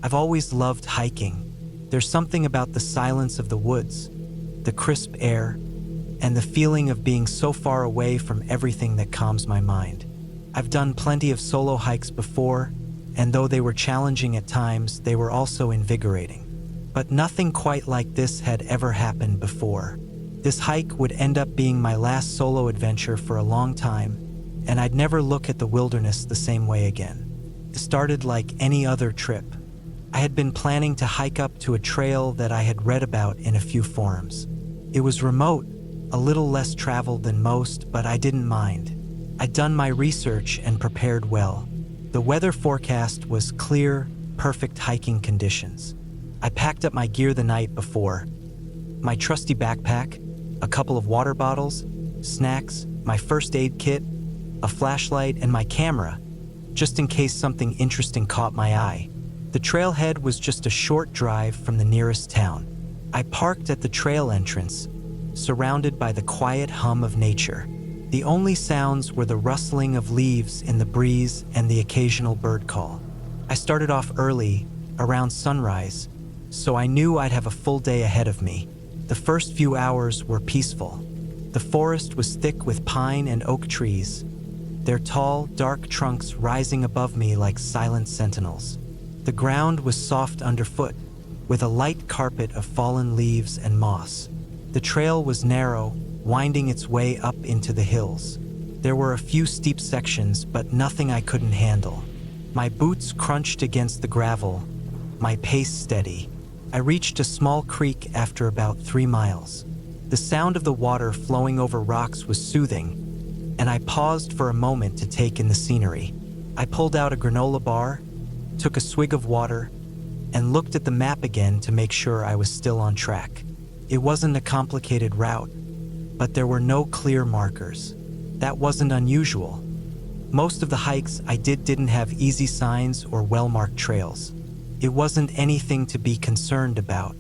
I've always loved hiking. There's something about the silence of the woods, the crisp air, and the feeling of being so far away from everything that calms my mind. I've done plenty of solo hikes before, and though they were challenging at times, they were also invigorating. But nothing quite like this had ever happened before. This hike would end up being my last solo adventure for a long time, and I'd never look at the wilderness the same way again. It started like any other trip. I had been planning to hike up to a trail that I had read about in a few forums. It was remote, a little less traveled than most, but I didn't mind. I'd done my research and prepared well. The weather forecast was clear, perfect hiking conditions. I packed up my gear the night before. My trusty backpack, a couple of water bottles, snacks, my first aid kit, a flashlight, and my camera, just in case something interesting caught my eye. The trailhead was just a short drive from the nearest town. I parked at the trail entrance, surrounded by the quiet hum of nature. The only sounds were the rustling of leaves in the breeze and the occasional bird call. I started off early, around sunrise, so I knew I'd have a full day ahead of me. The first few hours were peaceful. The forest was thick with pine and oak trees, their tall, dark trunks rising above me like silent sentinels. The ground was soft underfoot, with a light carpet of fallen leaves and moss. The trail was narrow, winding its way up into the hills. There were a few steep sections, but nothing I couldn't handle. My boots crunched against the gravel, my pace steady. I reached a small creek after about 3 miles. The sound of the water flowing over rocks was soothing, and I paused for a moment to take in the scenery. I pulled out a granola bar, took a swig of water, and looked at the map again to make sure I was still on track. It wasn't a complicated route, but there were no clear markers. That wasn't unusual. Most of the hikes I didn't have easy signs or well-marked trails. It wasn't anything to be concerned about.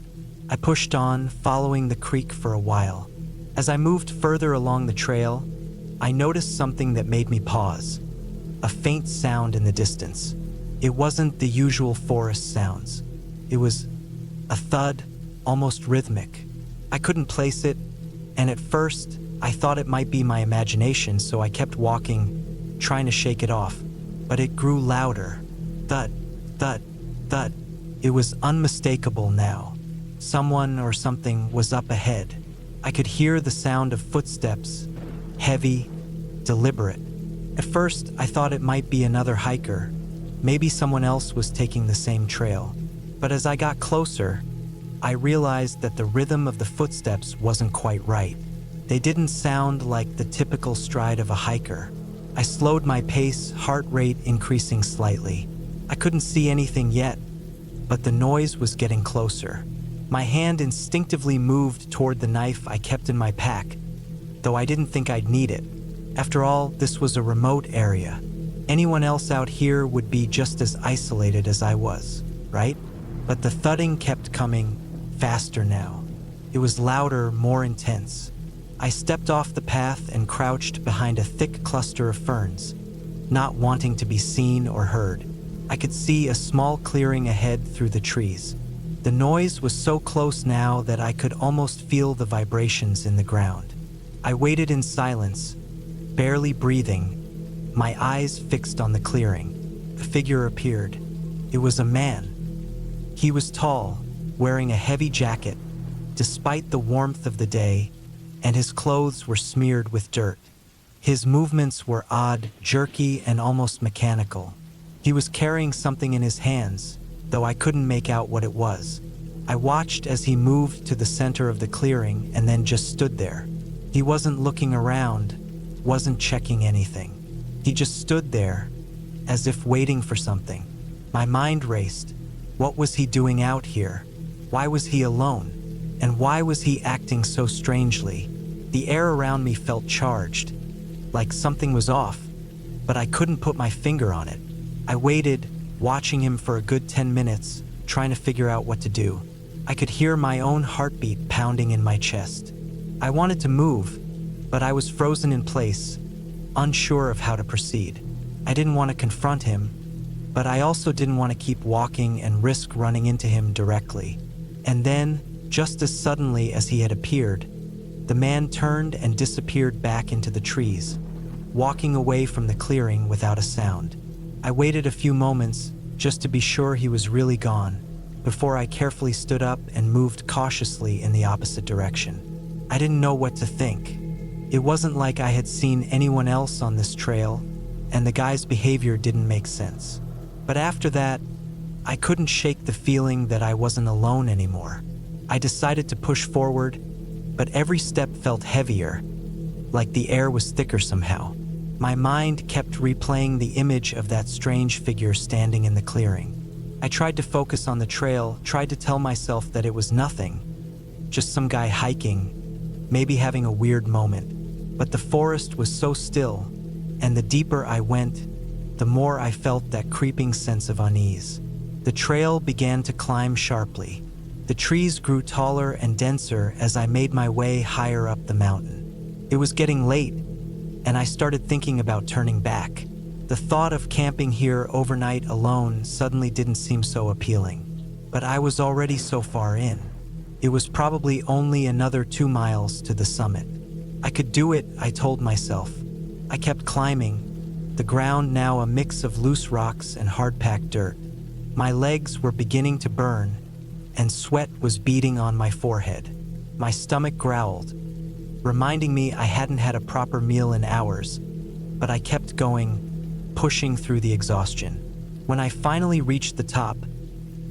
I pushed on, following the creek for a while. As I moved further along the trail, I noticed something that made me pause. A faint sound in the distance. It wasn't the usual forest sounds. It was a thud, almost rhythmic. I couldn't place it, and at first, I thought it might be my imagination, so I kept walking, trying to shake it off. But it grew louder. Thud, thud, thud. It was unmistakable now. Someone or something was up ahead. I could hear the sound of footsteps, heavy, deliberate. At first, I thought it might be another hiker. Maybe someone else was taking the same trail. But as I got closer, I realized that the rhythm of the footsteps wasn't quite right. They didn't sound like the typical stride of a hiker. I slowed my pace, heart rate increasing slightly. I couldn't see anything yet, but the noise was getting closer. My hand instinctively moved toward the knife I kept in my pack, though I didn't think I'd need it. After all, this was a remote area. Anyone else out here would be just as isolated as I was, right? But the thudding kept coming, faster now. It was louder, more intense. I stepped off the path and crouched behind a thick cluster of ferns, not wanting to be seen or heard. I could see a small clearing ahead through the trees. The noise was so close now that I could almost feel the vibrations in the ground. I waited in silence, barely breathing, my eyes fixed on the clearing. A figure appeared. It was a man. He was tall, wearing a heavy jacket, despite the warmth of the day, and his clothes were smeared with dirt. His movements were odd, jerky, and almost mechanical. He was carrying something in his hands, though I couldn't make out what it was. I watched as he moved to the center of the clearing and then just stood there. He wasn't looking around, wasn't checking anything. He just stood there, as if waiting for something. My mind raced. What was he doing out here? Why was he alone? And why was he acting so strangely? The air around me felt charged, like something was off, but I couldn't put my finger on it. I waited, watching him for a good 10 minutes, trying to figure out what to do. I could hear my own heartbeat pounding in my chest. I wanted to move, but I was frozen in place, unsure of how to proceed. I didn't want to confront him, but I also didn't want to keep walking and risk running into him directly. And then, just as suddenly as he had appeared, the man turned and disappeared back into the trees, walking away from the clearing without a sound. I waited a few moments just to be sure he was really gone, before I carefully stood up and moved cautiously in the opposite direction. I didn't know what to think. It wasn't like I had seen anyone else on this trail, and the guy's behavior didn't make sense. But after that, I couldn't shake the feeling that I wasn't alone anymore. I decided to push forward, but every step felt heavier, like the air was thicker somehow. My mind kept replaying the image of that strange figure standing in the clearing. I tried to focus on the trail, tried to tell myself that it was nothing, just some guy hiking, maybe having a weird moment. But the forest was so still, and the deeper I went, the more I felt that creeping sense of unease. The trail began to climb sharply. The trees grew taller and denser as I made my way higher up the mountain. It was getting late, and I started thinking about turning back. The thought of camping here overnight alone suddenly didn't seem so appealing. But I was already so far in. It was probably only another 2 miles to the summit. I could do it, I told myself. I kept climbing, the ground now a mix of loose rocks and hard-packed dirt. My legs were beginning to burn, and sweat was beading on my forehead. My stomach growled, reminding me I hadn't had a proper meal in hours, but I kept going, pushing through the exhaustion. When I finally reached the top,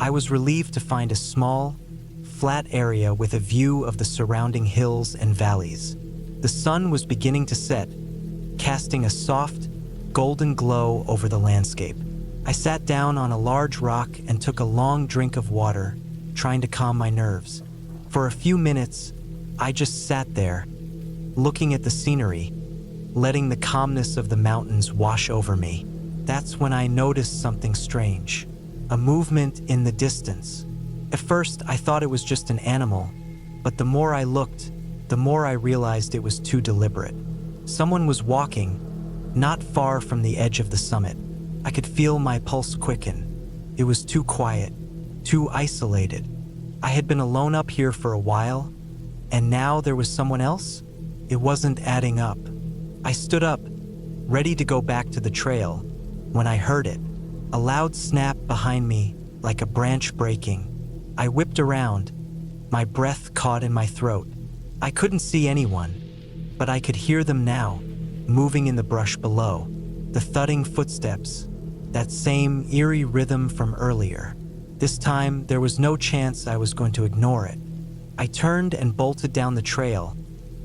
I was relieved to find a small, flat area with a view of the surrounding hills and valleys. The sun was beginning to set, casting a soft, golden glow over the landscape. I sat down on a large rock and took a long drink of water, trying to calm my nerves. For a few minutes, I just sat there, looking at the scenery, letting the calmness of the mountains wash over me. That's when I noticed something strange, a movement in the distance. At first, I thought it was just an animal, but the more I looked, the more I realized it was too deliberate. Someone was walking, not far from the edge of the summit. I could feel my pulse quicken. It was too quiet, too isolated. I had been alone up here for a while, and now there was someone else? It wasn't adding up. I stood up, ready to go back to the trail, when I heard it. A loud snap behind me, like a branch breaking. I whipped around, my breath caught in my throat. I couldn't see anyone, but I could hear them now, moving in the brush below. The thudding footsteps, that same eerie rhythm from earlier. This time, there was no chance I was going to ignore it. I turned and bolted down the trail,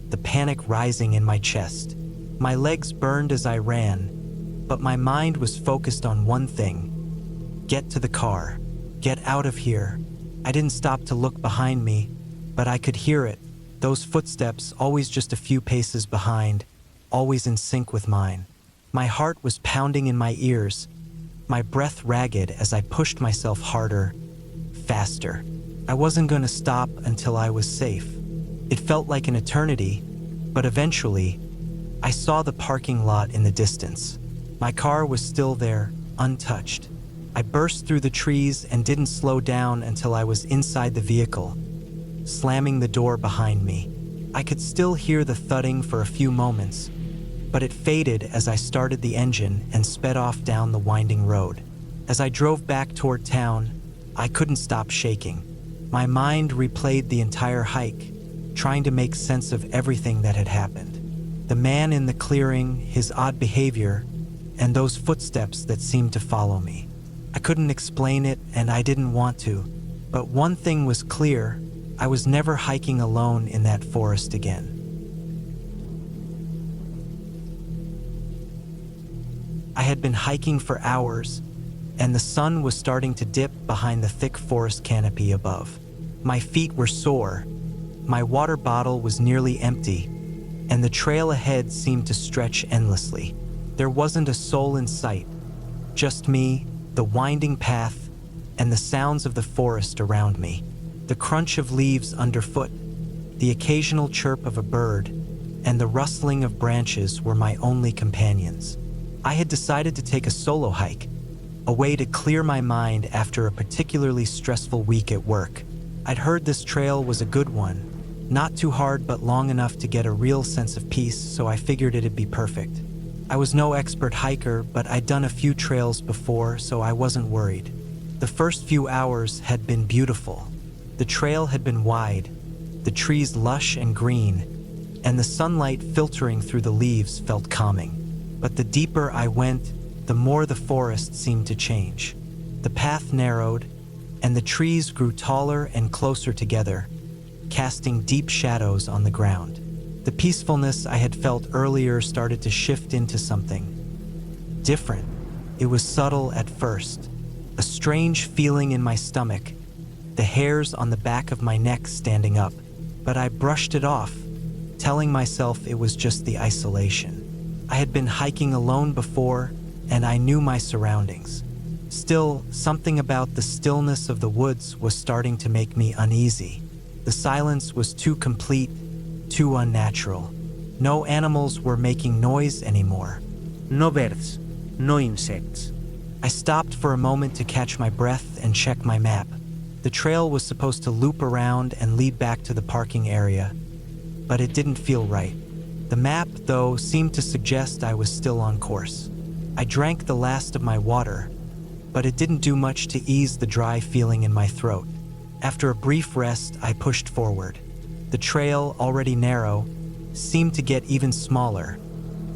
the panic rising in my chest. My legs burned as I ran, but my mind was focused on one thing: get to the car, get out of here. I didn't stop to look behind me, but I could hear it, those footsteps always just a few paces behind, always in sync with mine. My heart was pounding in my ears, my breath ragged as I pushed myself harder, faster. I wasn't going to stop until I was safe. It felt like an eternity, but eventually, I saw the parking lot in the distance. My car was still there, untouched. I burst through the trees and didn't slow down until I was inside the vehicle, slamming the door behind me. I could still hear the thudding for a few moments, but it faded as I started the engine and sped off down the winding road. As I drove back toward town, I couldn't stop shaking. My mind replayed the entire hike, trying to make sense of everything that had happened. The man in the clearing, his odd behavior, and those footsteps that seemed to follow me. I couldn't explain it, and I didn't want to, but one thing was clear: I was never hiking alone in that forest again. I had been hiking for hours, and the sun was starting to dip behind the thick forest canopy above. My feet were sore, my water bottle was nearly empty, and the trail ahead seemed to stretch endlessly. There wasn't a soul in sight, just me, the winding path, and the sounds of the forest around me. The crunch of leaves underfoot, the occasional chirp of a bird, and the rustling of branches were my only companions. I had decided to take a solo hike, a way to clear my mind after a particularly stressful week at work. I'd heard this trail was a good one, not too hard but long enough to get a real sense of peace, so I figured it'd be perfect. I was no expert hiker, but I'd done a few trails before, so I wasn't worried. The first few hours had been beautiful. The trail had been wide, the trees lush and green, and the sunlight filtering through the leaves felt calming. But the deeper I went, the more the forest seemed to change. The path narrowed, and the trees grew taller and closer together, casting deep shadows on the ground. The peacefulness I had felt earlier started to shift into something different. It was subtle at first, a strange feeling in my stomach, the hairs on the back of my neck standing up, but I brushed it off, telling myself it was just the isolation. I had been hiking alone before, and I knew my surroundings. Still, something about the stillness of the woods was starting to make me uneasy. The silence was too complete, too unnatural. No animals were making noise anymore. No birds, no insects. I stopped for a moment to catch my breath and check my map. The trail was supposed to loop around and lead back to the parking area, but it didn't feel right. The map, though, seemed to suggest I was still on course. I drank the last of my water, but it didn't do much to ease the dry feeling in my throat. After a brief rest, I pushed forward. The trail, already narrow, seemed to get even smaller,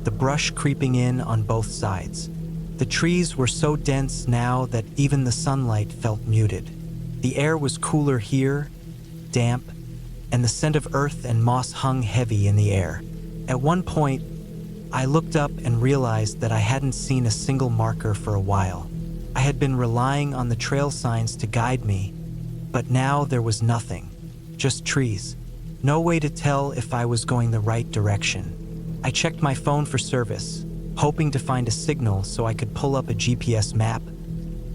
the brush creeping in on both sides. The trees were so dense now that even the sunlight felt muted. The air was cooler here, damp, and the scent of earth and moss hung heavy in the air. At one point, I looked up and realized that I hadn't seen a single marker for a while. I had been relying on the trail signs to guide me, but now there was nothing, just trees. No way to tell if I was going the right direction. I checked my phone for service, hoping to find a signal so I could pull up a GPS map,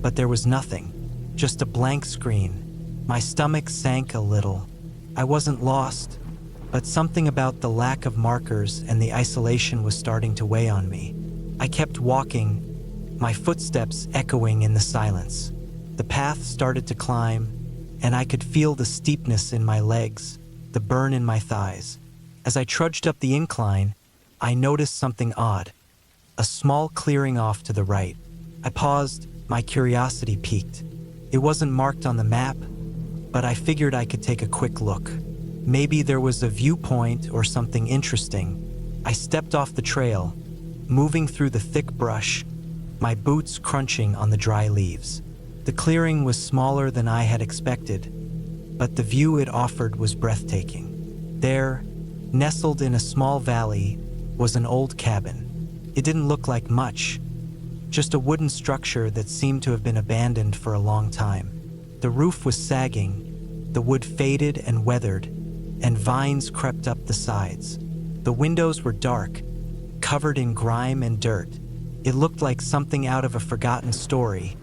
but there was nothing, just a blank screen. My stomach sank a little. I wasn't lost, but something about the lack of markers and the isolation was starting to weigh on me. I kept walking, my footsteps echoing in the silence. The path started to climb, and I could feel the steepness in my legs, the burn in my thighs. As I trudged up the incline, I noticed something odd, a small clearing off to the right. I paused, my curiosity piqued. It wasn't marked on the map, but I figured I could take a quick look. Maybe there was a viewpoint or something interesting. I stepped off the trail, moving through the thick brush, my boots crunching on the dry leaves. The clearing was smaller than I had expected, but the view it offered was breathtaking. There, nestled in a small valley, was an old cabin. It didn't look like much, just a wooden structure that seemed to have been abandoned for a long time. The roof was sagging, the wood faded and weathered, and vines crept up the sides. The windows were dark, covered in grime and dirt. It looked like something out of a forgotten story,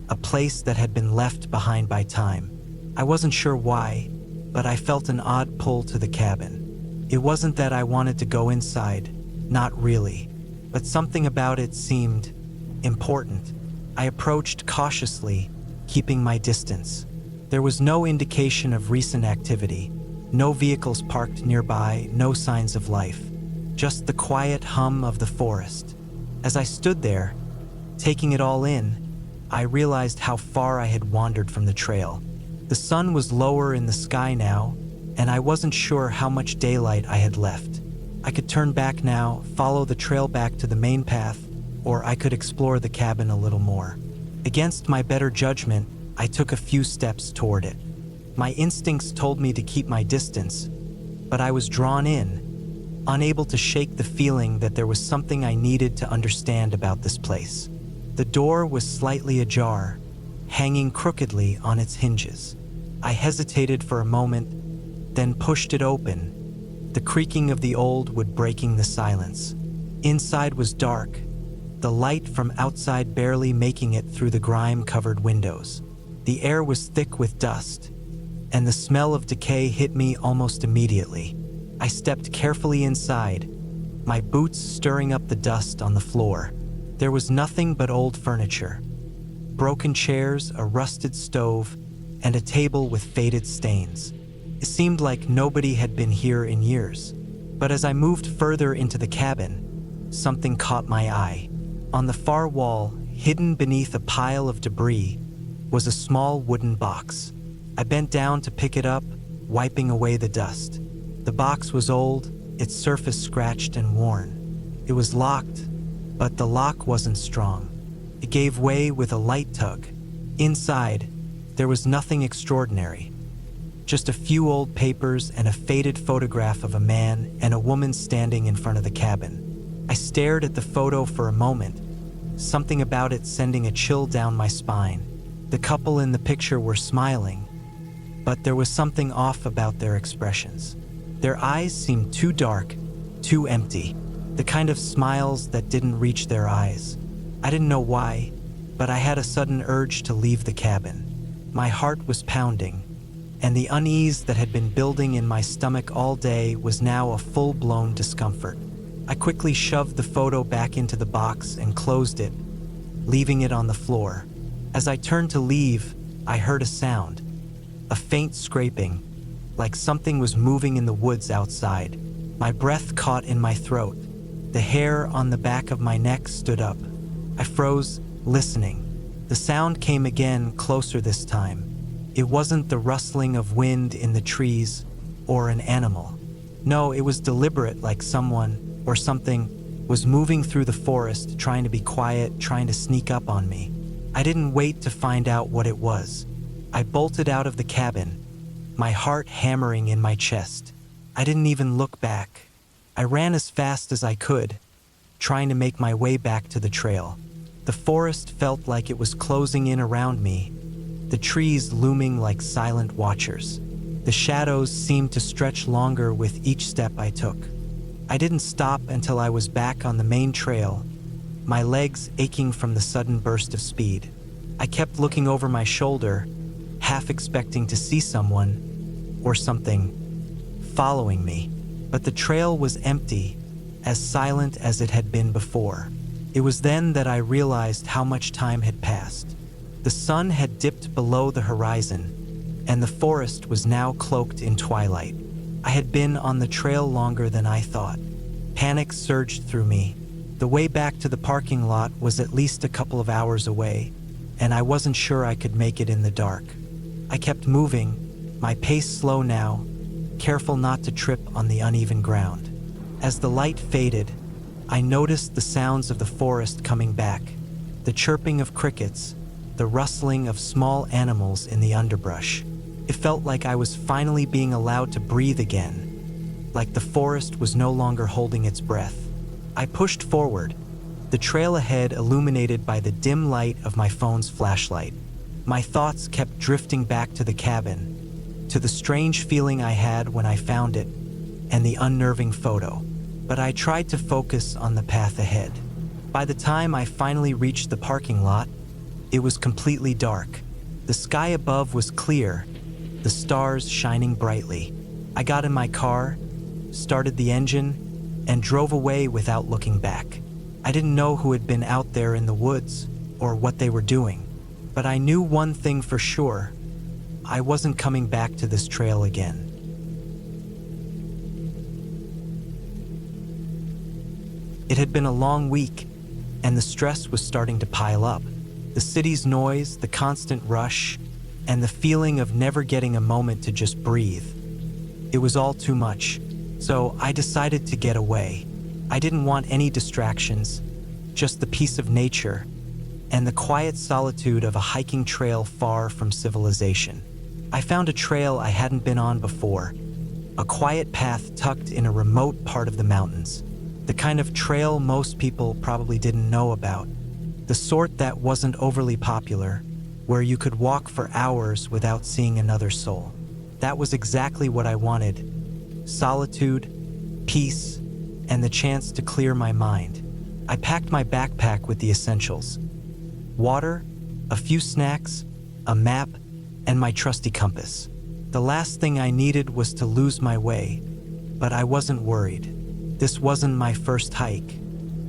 a place that had been left behind by time. I wasn't sure why, but I felt an odd pull to the cabin. It wasn't that I wanted to go inside, not really, but something about it seemed important. I approached cautiously, keeping my distance. There was no indication of recent activity, no vehicles parked nearby, no signs of life, just the quiet hum of the forest. As I stood there, taking it all in, I realized how far I had wandered from the trail. The sun was lower in the sky now, and I wasn't sure how much daylight I had left. I could turn back now, follow the trail back to the main path, or I could explore the cabin a little more. Against my better judgment, I took a few steps toward it. My instincts told me to keep my distance, but I was drawn in, unable to shake the feeling that there was something I needed to understand about this place. The door was slightly ajar, hanging crookedly on its hinges. I hesitated for a moment, then pushed it open, the creaking of the old wood breaking the silence. Inside was dark, the light from outside barely making it through the grime-covered windows. The air was thick with dust, and the smell of decay hit me almost immediately. I stepped carefully inside, my boots stirring up the dust on the floor. There was nothing but old furniture. broken chairs, a rusted stove, and a table with faded stains. It seemed like nobody had been here in years. But as I moved further into the cabin, something caught my eye. On the far wall, hidden beneath a pile of debris, was a small wooden box. I bent down to pick it up, wiping away the dust. The box was old, its surface scratched and worn. It was locked, but the lock wasn't strong. It gave way with a light tug. Inside, there was nothing extraordinary. Just a few old papers and a faded photograph of a man and a woman standing in front of the cabin. I stared at the photo for a moment, something about it sending a chill down my spine. The couple in the picture were smiling, but there was something off about their expressions. Their eyes seemed too dark, too empty, the kind of smiles that didn't reach their eyes. I didn't know why, but I had a sudden urge to leave the cabin. My heart was pounding, and the unease that had been building in my stomach all day was now a full-blown discomfort. I quickly shoved the photo back into the box and closed it, leaving it on the floor. As I turned to leave, I heard a sound, a faint scraping, like something was moving in the woods outside. My breath caught in my throat. The hair on the back of my neck stood up. I froze, listening. The sound came again, closer this time. It wasn't the rustling of wind in the trees or an animal. No, it was deliberate, like someone or something was moving through the forest, trying to be quiet, trying to sneak up on me. I didn't wait to find out what it was. I bolted out of the cabin, my heart hammering in my chest. I didn't even look back. I ran as fast as I could, trying to make my way back to the trail. The forest felt like it was closing in around me, the trees looming like silent watchers. The shadows seemed to stretch longer with each step I took. I didn't stop until I was back on the main trail, my legs aching from the sudden burst of speed. I kept looking over my shoulder, half expecting to see someone or something following me. But the trail was empty, as silent as it had been before. It was then that I realized how much time had passed. The sun had dipped below the horizon, and the forest was now cloaked in twilight. I had been on the trail longer than I thought. Panic surged through me. The way back to the parking lot was at least a couple of hours away, and I wasn't sure I could make it in the dark. I kept moving, my pace slow now, careful not to trip on the uneven ground. As the light faded, I noticed the sounds of the forest coming back, the chirping of crickets, the rustling of small animals in the underbrush. It felt like I was finally being allowed to breathe again, like the forest was no longer holding its breath. I pushed forward, the trail ahead illuminated by the dim light of my phone's flashlight. My thoughts kept drifting back to the cabin, to the strange feeling I had when I found it, and the unnerving photo. But I tried to focus on the path ahead. By the time I finally reached the parking lot, it was completely dark. The sky above was clear, the stars shining brightly. I got in my car, started the engine, and drove away without looking back. I didn't know who had been out there in the woods or what they were doing, but I knew one thing for sure. I wasn't coming back to this trail again. It had been a long week, and the stress was starting to pile up. The city's noise, the constant rush, and the feeling of never getting a moment to just breathe. It was all too much, so I decided to get away. I didn't want any distractions, just the peace of nature and the quiet solitude of a hiking trail far from civilization. I found a trail I hadn't been on before, a quiet path tucked in a remote part of the mountains. The kind of trail most people probably didn't know about. The sort that wasn't overly popular, where you could walk for hours without seeing another soul. That was exactly what I wanted. Solitude, peace, and the chance to clear my mind. I packed my backpack with the essentials: water, a few snacks, a map, and my trusty compass. The last thing I needed was to lose my way, but I wasn't worried. This wasn't my first hike.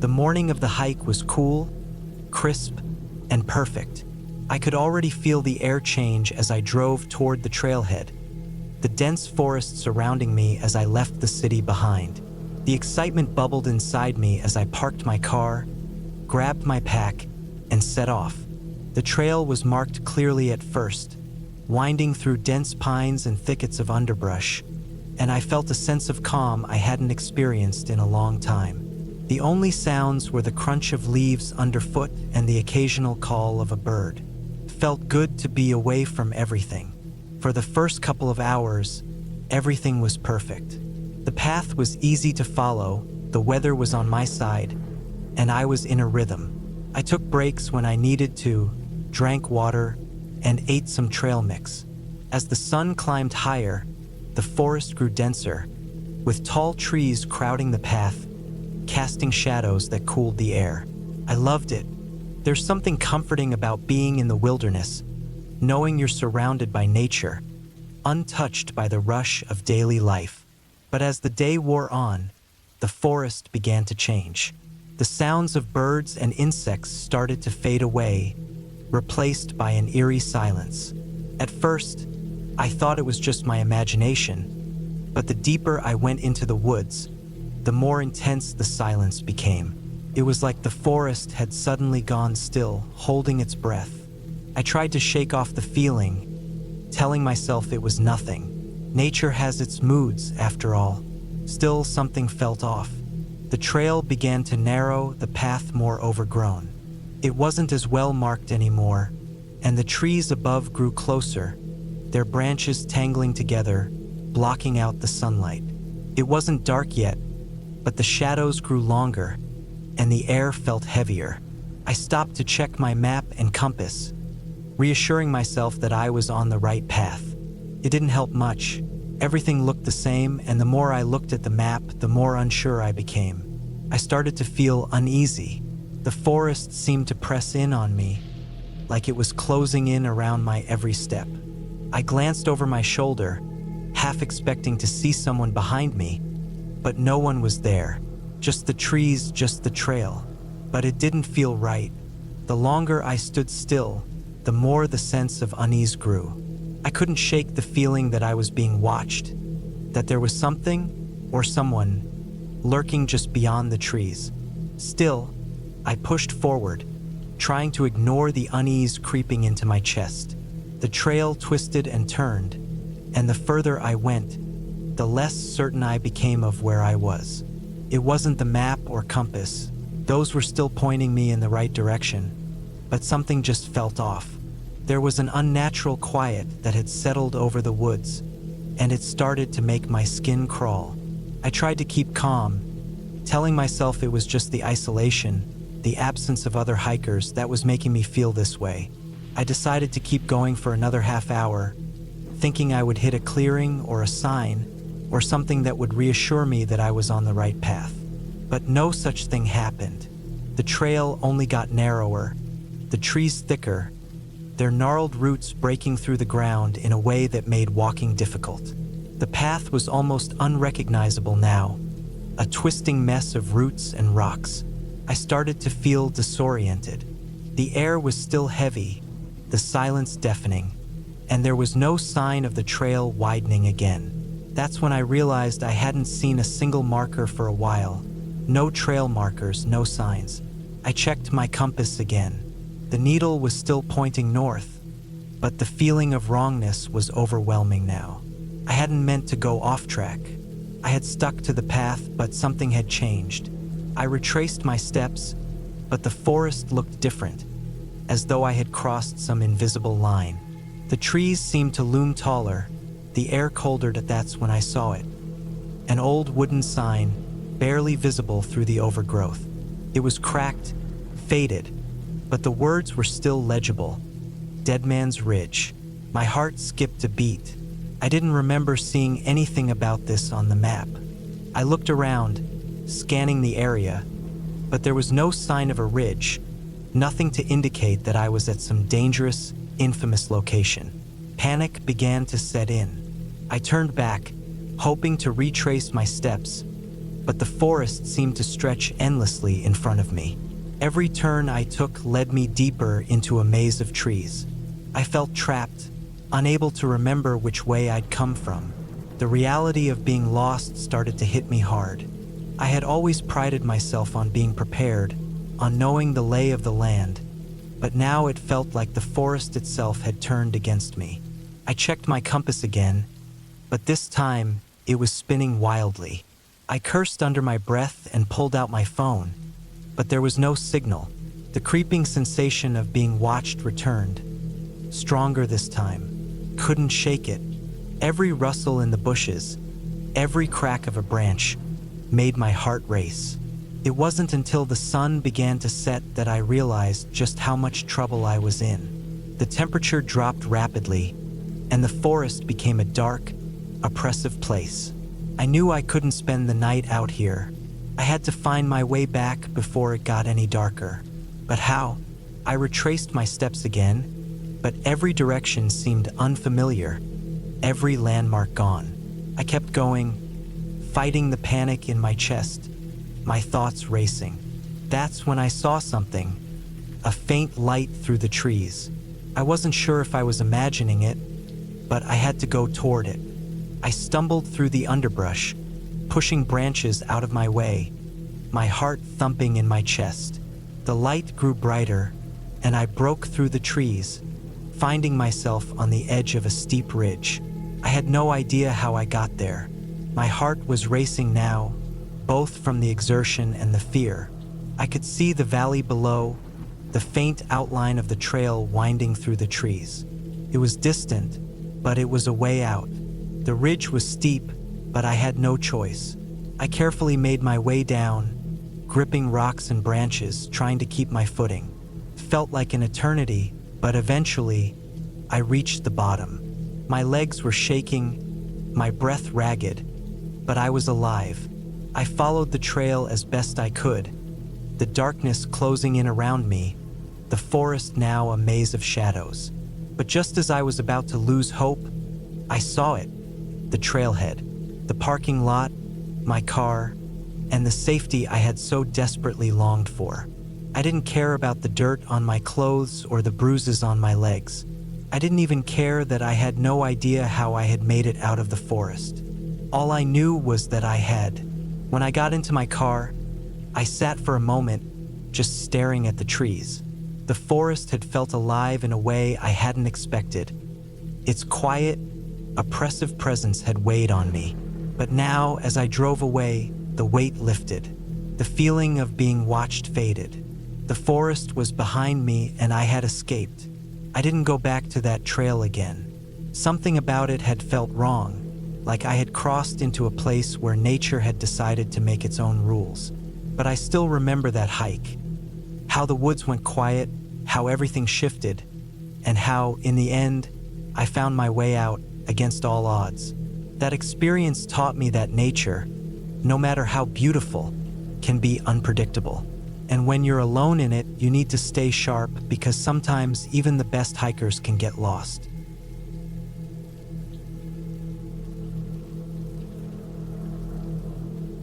The morning of the hike was cool, crisp, and perfect. I could already feel the air change as I drove toward the trailhead, the dense forest surrounding me as I left the city behind. The excitement bubbled inside me as I parked my car, grabbed my pack, and set off. The trail was marked clearly at first, winding through dense pines and thickets of underbrush, and I felt a sense of calm I hadn't experienced in a long time. The only sounds were the crunch of leaves underfoot and the occasional call of a bird. It felt good to be away from everything. For the first couple of hours, everything was perfect. The path was easy to follow, the weather was on my side, and I was in a rhythm. I took breaks when I needed to, drank water, and ate some trail mix. As the sun climbed higher, the forest grew denser, with tall trees crowding the path, casting shadows that cooled the air. I loved it. There's something comforting about being in the wilderness, knowing you're surrounded by nature, untouched by the rush of daily life. But as the day wore on, the forest began to change. The sounds of birds and insects started to fade away, replaced by an eerie silence. At first, I thought it was just my imagination, but the deeper I went into the woods, the more intense the silence became. It was like the forest had suddenly gone still, holding its breath. I tried to shake off the feeling, telling myself it was nothing. Nature has its moods, after all. Still, something felt off. The trail began to narrow, the path more overgrown. It wasn't as well marked anymore, and the trees above grew closer, their branches tangling together, blocking out the sunlight. It wasn't dark yet, but the shadows grew longer, and the air felt heavier. I stopped to check my map and compass, reassuring myself that I was on the right path. It didn't help much. Everything looked the same, and the more I looked at the map, the more unsure I became. I started to feel uneasy. The forest seemed to press in on me, like it was closing in around my every step. I glanced over my shoulder, half expecting to see someone behind me, but no one was there. Just the trees, just the trail. But it didn't feel right. The longer I stood still, the more the sense of unease grew. I couldn't shake the feeling that I was being watched, that there was something, or someone, lurking just beyond the trees. Still, I pushed forward, trying to ignore the unease creeping into my chest. The trail twisted and turned, and the further I went, the less certain I became of where I was. It wasn't the map or compass. Those were still pointing me in the right direction, but something just felt off. There was an unnatural quiet that had settled over the woods, and it started to make my skin crawl. I tried to keep calm, telling myself it was just the isolation, the absence of other hikers that was making me feel this way. I decided to keep going for another half hour, thinking I would hit a clearing or a sign, or something that would reassure me that I was on the right path. But no such thing happened. The trail only got narrower, the trees thicker, their gnarled roots breaking through the ground in a way that made walking difficult. The path was almost unrecognizable now, a twisting mess of roots and rocks. I started to feel disoriented. The air was still heavy, the silence deafening, and there was no sign of the trail widening again. That's when I realized I hadn't seen a single marker for a while. No trail markers, no signs. I checked my compass again. The needle was still pointing north, but the feeling of wrongness was overwhelming now. I hadn't meant to go off track. I had stuck to the path, but something had changed. I retraced my steps, but the forest looked different, as though I had crossed some invisible line. The trees seemed to loom taller, the air colder. That's when I saw it. An old wooden sign, barely visible through the overgrowth. It was cracked, faded, but the words were still legible. Dead Man's Ridge. My heart skipped a beat. I didn't remember seeing anything about this on the map. I looked around, scanning the area, but there was no sign of a ridge, nothing to indicate that I was at some dangerous, infamous location. Panic began to set in. I turned back, hoping to retrace my steps, but the forest seemed to stretch endlessly in front of me. Every turn I took led me deeper into a maze of trees. I felt trapped, unable to remember which way I'd come from. The reality of being lost started to hit me hard. I had always prided myself on being prepared, on knowing the lay of the land, but now it felt like the forest itself had turned against me. I checked my compass again, but this time it was spinning wildly. I cursed under my breath and pulled out my phone, but there was no signal. The creeping sensation of being watched returned, stronger this time. Couldn't shake it. Every rustle in the bushes, every crack of a branch, made my heart race. It wasn't until the sun began to set that I realized just how much trouble I was in. The temperature dropped rapidly, and the forest became a dark, oppressive place. I knew I couldn't spend the night out here. I had to find my way back before it got any darker. But how? I retraced my steps again, but every direction seemed unfamiliar, every landmark gone. I kept going, fighting the panic in my chest, my thoughts racing. That's when I saw something, a faint light through the trees. I wasn't sure if I was imagining it, but I had to go toward it. I stumbled through the underbrush, pushing branches out of my way, my heart thumping in my chest. The light grew brighter, and I broke through the trees, finding myself on the edge of a steep ridge. I had no idea how I got there. My heart was racing now, both from the exertion and the fear. I could see the valley below, the faint outline of the trail winding through the trees. It was distant, but it was a way out. The ridge was steep, but I had no choice. I carefully made my way down, gripping rocks and branches, trying to keep my footing. It felt like an eternity, but eventually, I reached the bottom. My legs were shaking, my breath ragged, but I was alive. I followed the trail as best I could, the darkness closing in around me, the forest now a maze of shadows. But just as I was about to lose hope, I saw it. The trailhead, the parking lot, my car, and the safety I had so desperately longed for. I didn't care about the dirt on my clothes or the bruises on my legs. I didn't even care that I had no idea how I had made it out of the forest. All I knew was that I had. When I got into my car, I sat for a moment, just staring at the trees. The forest had felt alive in a way I hadn't expected. Its quiet, oppressive presence had weighed on me. But now, as I drove away, the weight lifted. The feeling of being watched faded. The forest was behind me and I had escaped. I didn't go back to that trail again. Something about it had felt wrong, like I had crossed into a place where nature had decided to make its own rules. But I still remember that hike. How the woods went quiet, how everything shifted, and how, in the end, I found my way out against all odds. That experience taught me that nature, no matter how beautiful, can be unpredictable. And when you're alone in it, you need to stay sharp because sometimes even the best hikers can get lost.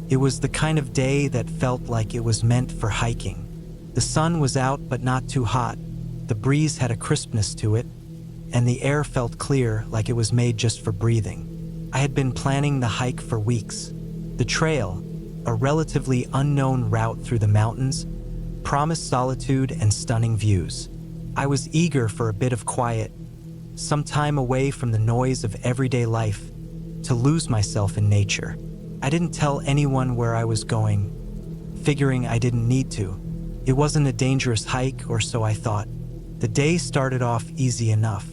It was the kind of day that felt like it was meant for hiking. The sun was out but not too hot. The breeze had a crispness to it, and the air felt clear like it was made just for breathing. I had been planning the hike for weeks. The trail, a relatively unknown route through the mountains, promised solitude and stunning views. I was eager for a bit of quiet, some time away from the noise of everyday life, to lose myself in nature. I didn't tell anyone where I was going, figuring I didn't need to. It wasn't a dangerous hike, or so I thought. The day started off easy enough.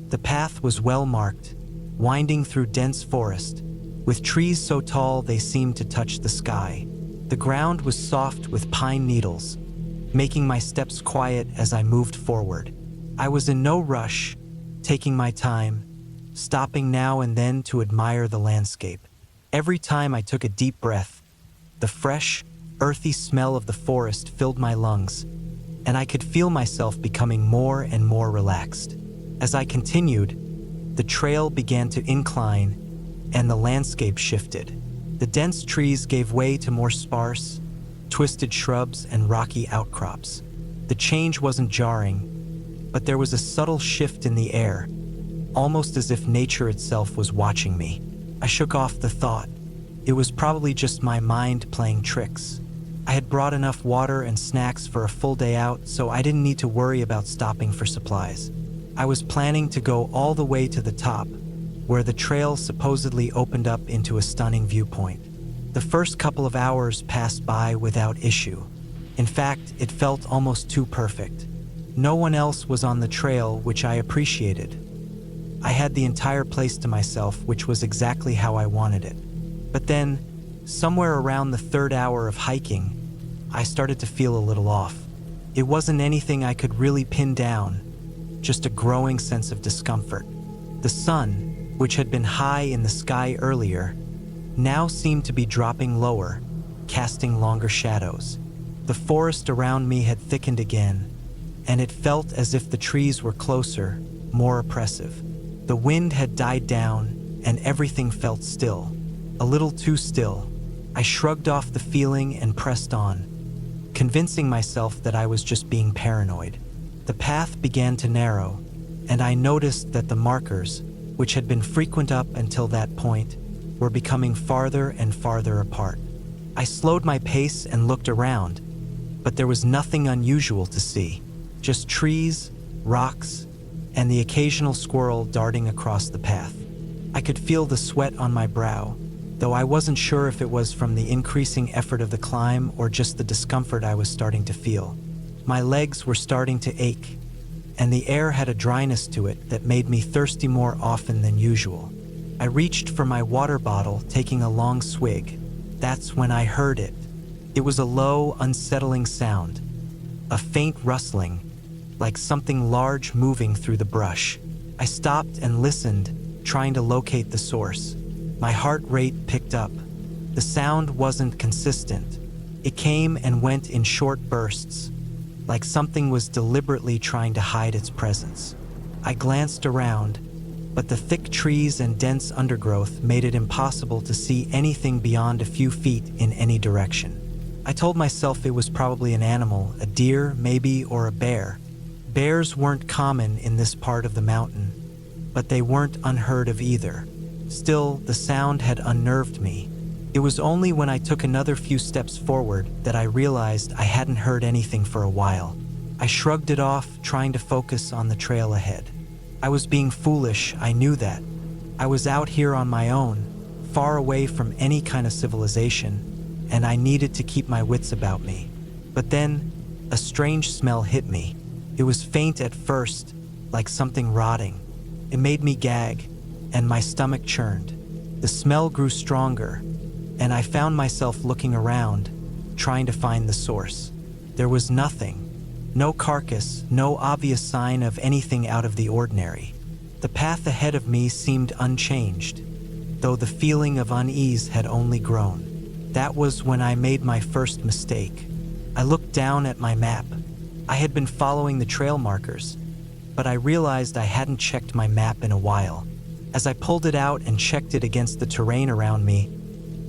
The path was well marked, winding through dense forest, with trees so tall they seemed to touch the sky. The ground was soft with pine needles, making my steps quiet as I moved forward. I was in no rush, taking my time, stopping now and then to admire the landscape. Every time I took a deep breath, the fresh, earthy smell of the forest filled my lungs, and I could feel myself becoming more and more relaxed. As I continued, the trail began to incline, and the landscape shifted. The dense trees gave way to more sparse, twisted shrubs and rocky outcrops. The change wasn't jarring, but there was a subtle shift in the air, almost as if nature itself was watching me. I shook off the thought. It was probably just my mind playing tricks. I had brought enough water and snacks for a full day out, so I didn't need to worry about stopping for supplies. I was planning to go all the way to the top, where the trail supposedly opened up into a stunning viewpoint. The first couple of hours passed by without issue. In fact, it felt almost too perfect. No one else was on the trail, which I appreciated. I had the entire place to myself, which was exactly how I wanted it. But then, somewhere around the third hour of hiking, I started to feel a little off. It wasn't anything I could really pin down, just a growing sense of discomfort. The sun, which had been high in the sky earlier, now seemed to be dropping lower, casting longer shadows. The forest around me had thickened again, and it felt as if the trees were closer, more oppressive. The wind had died down, and everything felt still. A little too still. I shrugged off the feeling and pressed on, convincing myself that I was just being paranoid. The path began to narrow, and I noticed that the markers, which had been frequent up until that point, were becoming farther and farther apart. I slowed my pace and looked around, but there was nothing unusual to see. Just trees, rocks, and the occasional squirrel darting across the path. I could feel the sweat on my brow, though I wasn't sure if it was from the increasing effort of the climb or just the discomfort I was starting to feel. My legs were starting to ache, and the air had a dryness to it that made me thirsty more often than usual. I reached for my water bottle, taking a long swig. That's when I heard it. It was a low, unsettling sound, a faint rustling, like something large moving through the brush. I stopped and listened, trying to locate the source. My heart rate picked up. The sound wasn't consistent. It came and went in short bursts, like something was deliberately trying to hide its presence. I glanced around, but the thick trees and dense undergrowth made it impossible to see anything beyond a few feet in any direction. I told myself it was probably an animal, a deer, maybe, or a bear. Bears weren't common in this part of the mountain, but they weren't unheard of either. Still, the sound had unnerved me. It was only when I took another few steps forward that I realized I hadn't heard anything for a while. I shrugged it off, trying to focus on the trail ahead. I was being foolish, I knew that. I was out here on my own, far away from any kind of civilization, and I needed to keep my wits about me. But then, a strange smell hit me. It was faint at first, like something rotting. It made me gag, and my stomach churned. The smell grew stronger, and I found myself looking around, trying to find the source. There was nothing. No carcass, no obvious sign of anything out of the ordinary. The path ahead of me seemed unchanged, though the feeling of unease had only grown. That was when I made my first mistake. I looked down at my map. I had been following the trail markers, but I realized I hadn't checked my map in a while. As I pulled it out and checked it against the terrain around me,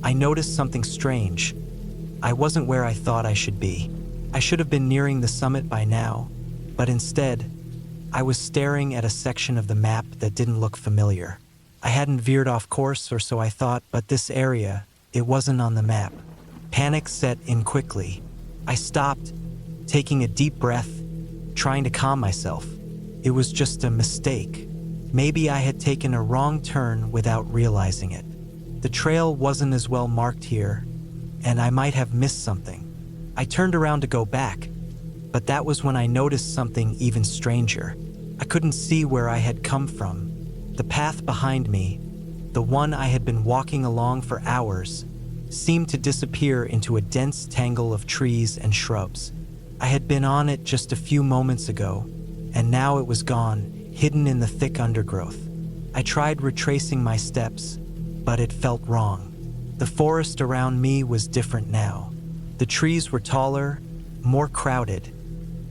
I noticed something strange. I wasn't where I thought I should be. I should have been nearing the summit by now, but instead, I was staring at a section of the map that didn't look familiar. I hadn't veered off course, or so I thought, but this area, it wasn't on the map. Panic set in quickly. I stopped, taking a deep breath, trying to calm myself. It was just a mistake. Maybe I had taken a wrong turn without realizing it. The trail wasn't as well marked here, and I might have missed something. I turned around to go back, but that was when I noticed something even stranger. I couldn't see where I had come from. The path behind me, the one I had been walking along for hours, seemed to disappear into a dense tangle of trees and shrubs. I had been on it just a few moments ago, and now it was gone, hidden in the thick undergrowth. I tried retracing my steps, but it felt wrong. The forest around me was different now. The trees were taller, more crowded,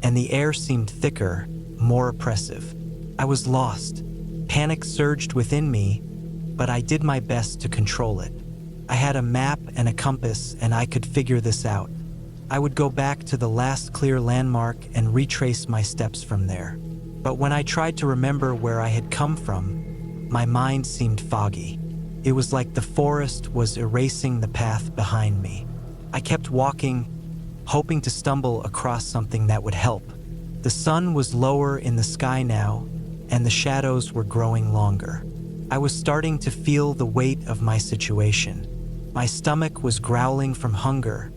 and the air seemed thicker, more oppressive. I was lost. Panic surged within me, but I did my best to control it. I had a map and a compass, and I could figure this out. I would go back to the last clear landmark and retrace my steps from there. But when I tried to remember where I had come from, my mind seemed foggy. It was like the forest was erasing the path behind me. I kept walking, hoping to stumble across something that would help. The sun was lower in the sky now, and the shadows were growing longer. I was starting to feel the weight of my situation. My stomach was growling from hunger,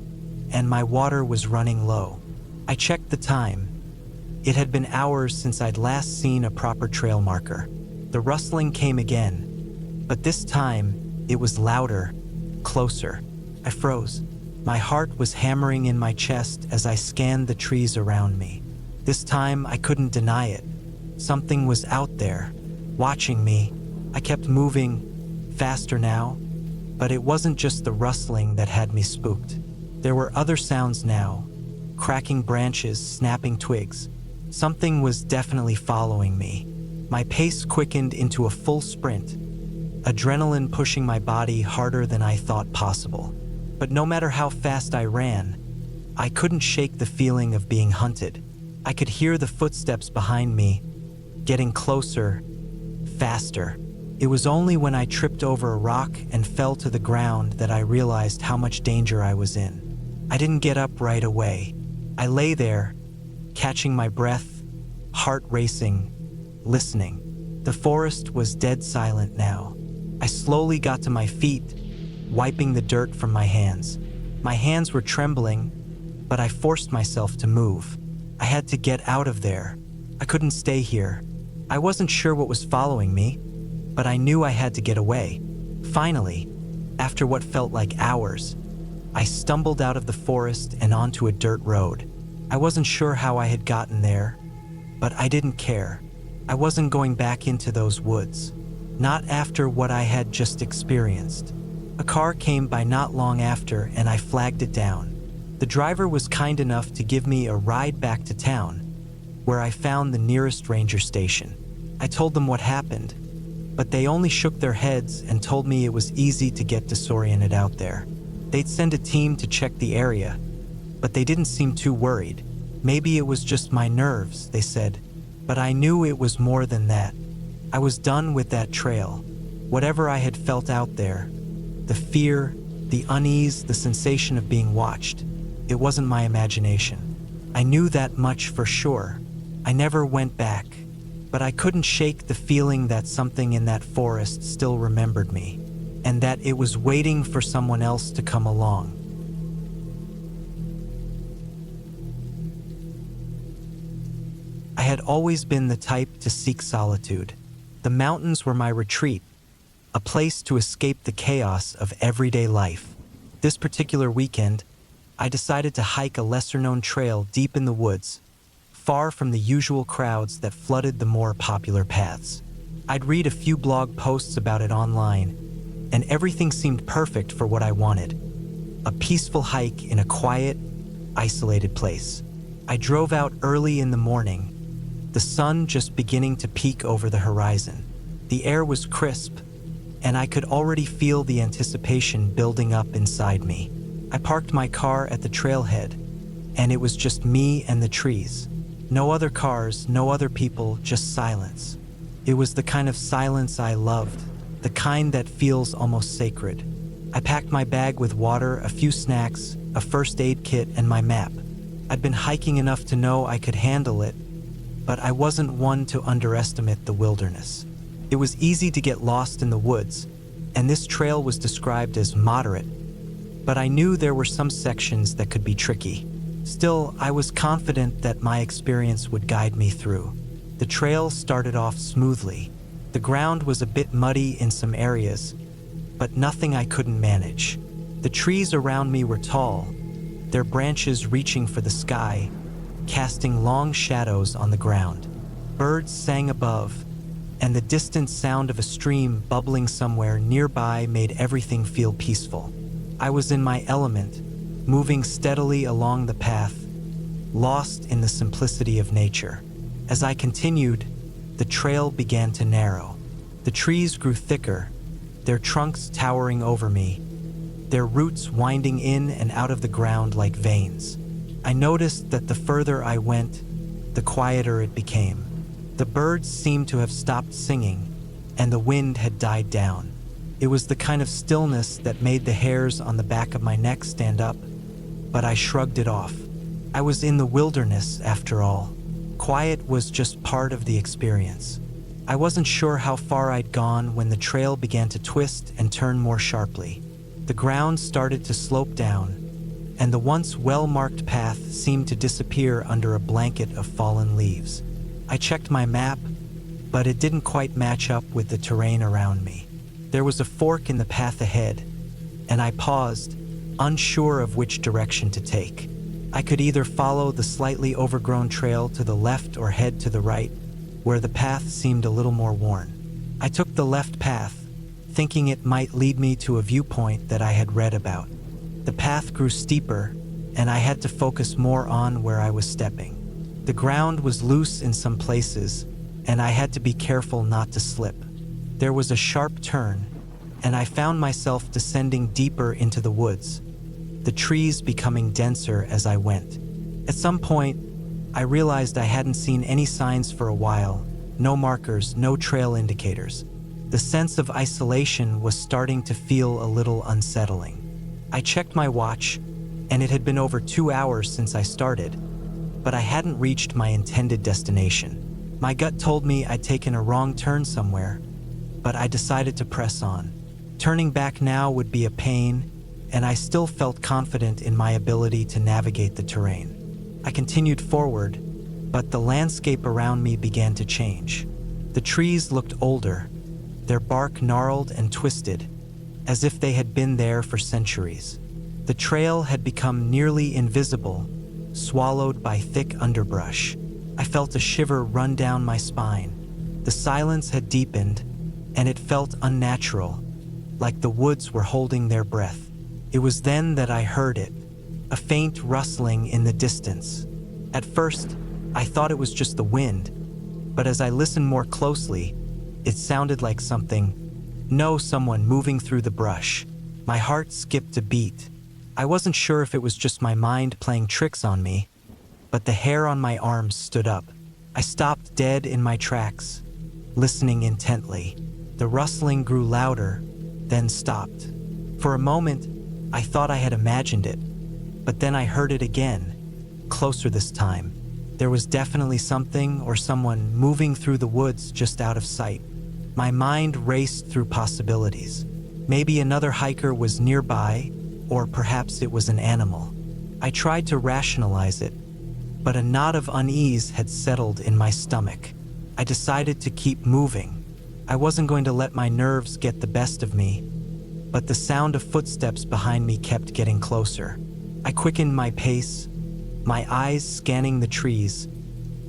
and my water was running low. I checked the time. It had been hours since I'd last seen a proper trail marker. The rustling came again, but this time it was louder, closer. I froze. My heart was hammering in my chest as I scanned the trees around me. This time I couldn't deny it. Something was out there, watching me. I kept moving, faster now, but it wasn't just the rustling that had me spooked. There were other sounds now, cracking branches, snapping twigs. Something was definitely following me. My pace quickened into a full sprint, adrenaline pushing my body harder than I thought possible. But no matter how fast I ran, I couldn't shake the feeling of being hunted. I could hear the footsteps behind me, getting closer, faster. It was only when I tripped over a rock and fell to the ground that I realized how much danger I was in. I didn't get up right away. I lay there, catching my breath, heart racing, listening. The forest was dead silent now. I slowly got to my feet, wiping the dirt from my hands. My hands were trembling, but I forced myself to move. I had to get out of there. I couldn't stay here. I wasn't sure what was following me, but I knew I had to get away. Finally, after what felt like hours, I stumbled out of the forest and onto a dirt road. I wasn't sure how I had gotten there, but I didn't care. I wasn't going back into those woods, not after what I had just experienced. A car came by not long after, and I flagged it down. The driver was kind enough to give me a ride back to town, where I found the nearest ranger station. I told them what happened, but they only shook their heads and told me it was easy to get disoriented out there. They'd send a team to check the area, but they didn't seem too worried. Maybe it was just my nerves, they said, but I knew it was more than that. I was done with that trail. Whatever I had felt out there, the fear, the unease, the sensation of being watched, it wasn't my imagination. I knew that much for sure. I never went back, but I couldn't shake the feeling that something in that forest still remembered me, and that it was waiting for someone else to come along. I had always been the type to seek solitude. The mountains were my retreat, a place to escape the chaos of everyday life. This particular weekend, I decided to hike a lesser-known trail deep in the woods, far from the usual crowds that flooded the more popular paths. I'd read a few blog posts about it online, and everything seemed perfect for what I wanted. A peaceful hike in a quiet, isolated place. I drove out early in the morning, the sun just beginning to peek over the horizon. The air was crisp, and I could already feel the anticipation building up inside me. I parked my car at the trailhead, and it was just me and the trees. No other cars, no other people, just silence. It was the kind of silence I loved, the kind that feels almost sacred. I packed my bag with water, a few snacks, a first aid kit, and my map. I'd been hiking enough to know I could handle it, but I wasn't one to underestimate the wilderness. It was easy to get lost in the woods, and this trail was described as moderate, but I knew there were some sections that could be tricky. Still, I was confident that my experience would guide me through. The trail started off smoothly. The ground was a bit muddy in some areas, but nothing I couldn't manage. The trees around me were tall, their branches reaching for the sky, casting long shadows on the ground. Birds sang above, and the distant sound of a stream bubbling somewhere nearby made everything feel peaceful. I was in my element, moving steadily along the path, lost in the simplicity of nature. As I continued, the trail began to narrow. The trees grew thicker, their trunks towering over me, their roots winding in and out of the ground like veins. I noticed that the further I went, the quieter it became. The birds seemed to have stopped singing, and the wind had died down. It was the kind of stillness that made the hairs on the back of my neck stand up, but I shrugged it off. I was in the wilderness, after all. Quiet was just part of the experience. I wasn't sure how far I'd gone when the trail began to twist and turn more sharply. The ground started to slope down, and the once well-marked path seemed to disappear under a blanket of fallen leaves. I checked my map, but it didn't quite match up with the terrain around me. There was a fork in the path ahead, and I paused, unsure of which direction to take. I could either follow the slightly overgrown trail to the left or head to the right, where the path seemed a little more worn. I took the left path, thinking it might lead me to a viewpoint that I had read about. The path grew steeper, and I had to focus more on where I was stepping. The ground was loose in some places, and I had to be careful not to slip. There was a sharp turn, and I found myself descending deeper into the woods, the trees becoming denser as I went. At some point, I realized I hadn't seen any signs for a while, no markers, no trail indicators. The sense of isolation was starting to feel a little unsettling. I checked my watch, and it had been over 2 hours since I started, but I hadn't reached my intended destination. My gut told me I'd taken a wrong turn somewhere, but I decided to press on. Turning back now would be a pain, and I still felt confident in my ability to navigate the terrain. I continued forward, but the landscape around me began to change. The trees looked older, their bark gnarled and twisted, as if they had been there for centuries. The trail had become nearly invisible, swallowed by thick underbrush. I felt a shiver run down my spine. The silence had deepened, and it felt unnatural, like the woods were holding their breath. It was then that I heard it, a faint rustling in the distance. At first, I thought it was just the wind, but as I listened more closely, it sounded like someone moving through the brush. My heart skipped a beat. I wasn't sure if it was just my mind playing tricks on me, but the hair on my arms stood up. I stopped dead in my tracks, listening intently. The rustling grew louder, then stopped. For a moment, I thought I had imagined it, but then I heard it again, closer this time. There was definitely something or someone moving through the woods just out of sight. My mind raced through possibilities. Maybe another hiker was nearby, or perhaps it was an animal. I tried to rationalize it, but a knot of unease had settled in my stomach. I decided to keep moving. I wasn't going to let my nerves get the best of me, but the sound of footsteps behind me kept getting closer. I quickened my pace, my eyes scanning the trees,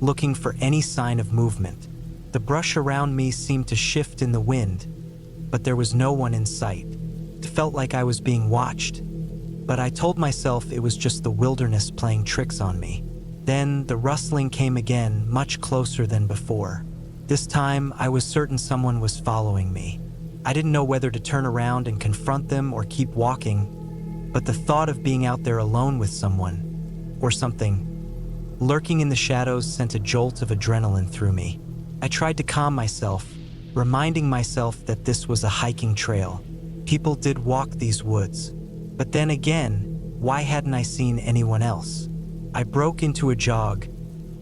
looking for any sign of movement. The brush around me seemed to shift in the wind, but there was no one in sight. It felt like I was being watched, but I told myself it was just the wilderness playing tricks on me. Then the rustling came again, much closer than before. This time, I was certain someone was following me. I didn't know whether to turn around and confront them or keep walking, but the thought of being out there alone with someone, or something, lurking in the shadows sent a jolt of adrenaline through me. I tried to calm myself, reminding myself that this was a hiking trail. People did walk these woods. But then again, why hadn't I seen anyone else? I broke into a jog,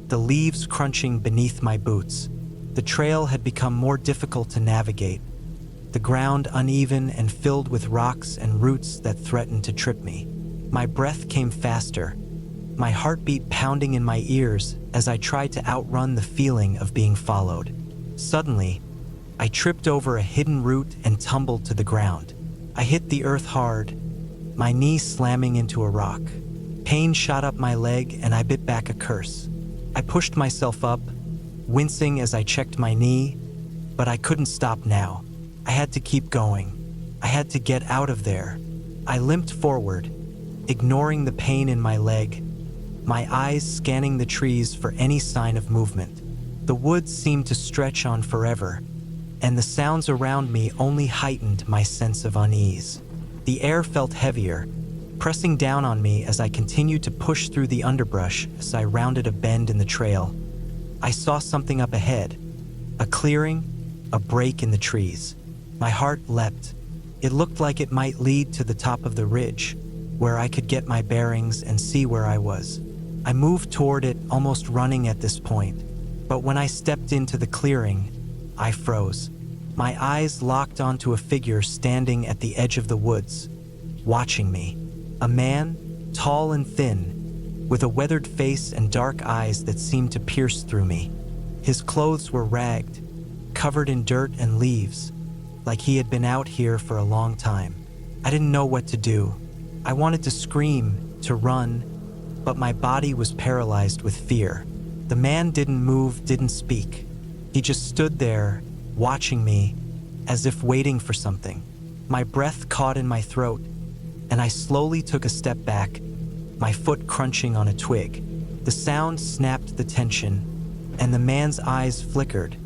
the leaves crunching beneath my boots. The trail had become more difficult to navigate, the ground uneven and filled with rocks and roots that threatened to trip me. My breath came faster, my heartbeat pounding in my ears as I tried to outrun the feeling of being followed. Suddenly, I tripped over a hidden root and tumbled to the ground. I hit the earth hard, my knee slamming into a rock. Pain shot up my leg and I bit back a curse. I pushed myself up, wincing as I checked my knee, but I couldn't stop now. I had to keep going. I had to get out of there. I limped forward, ignoring the pain in my leg, my eyes scanning the trees for any sign of movement. The woods seemed to stretch on forever, and the sounds around me only heightened my sense of unease. The air felt heavier, pressing down on me as I continued to push through the underbrush as I rounded a bend in the trail. I saw something up ahead, a clearing, a break in the trees. My heart leapt. It looked like it might lead to the top of the ridge, where I could get my bearings and see where I was. I moved toward it, almost running at this point, but when I stepped into the clearing, I froze. My eyes locked onto a figure standing at the edge of the woods, watching me. A man, tall and thin, with a weathered face and dark eyes that seemed to pierce through me. His clothes were ragged, covered in dirt and leaves, like he had been out here for a long time. I didn't know what to do. I wanted to scream, to run, but my body was paralyzed with fear. The man didn't move, didn't speak. He just stood there, watching me, as if waiting for something. My breath caught in my throat, and I slowly took a step back, my foot crunching on a twig. The sound snapped the tension, and the man's eyes flickered,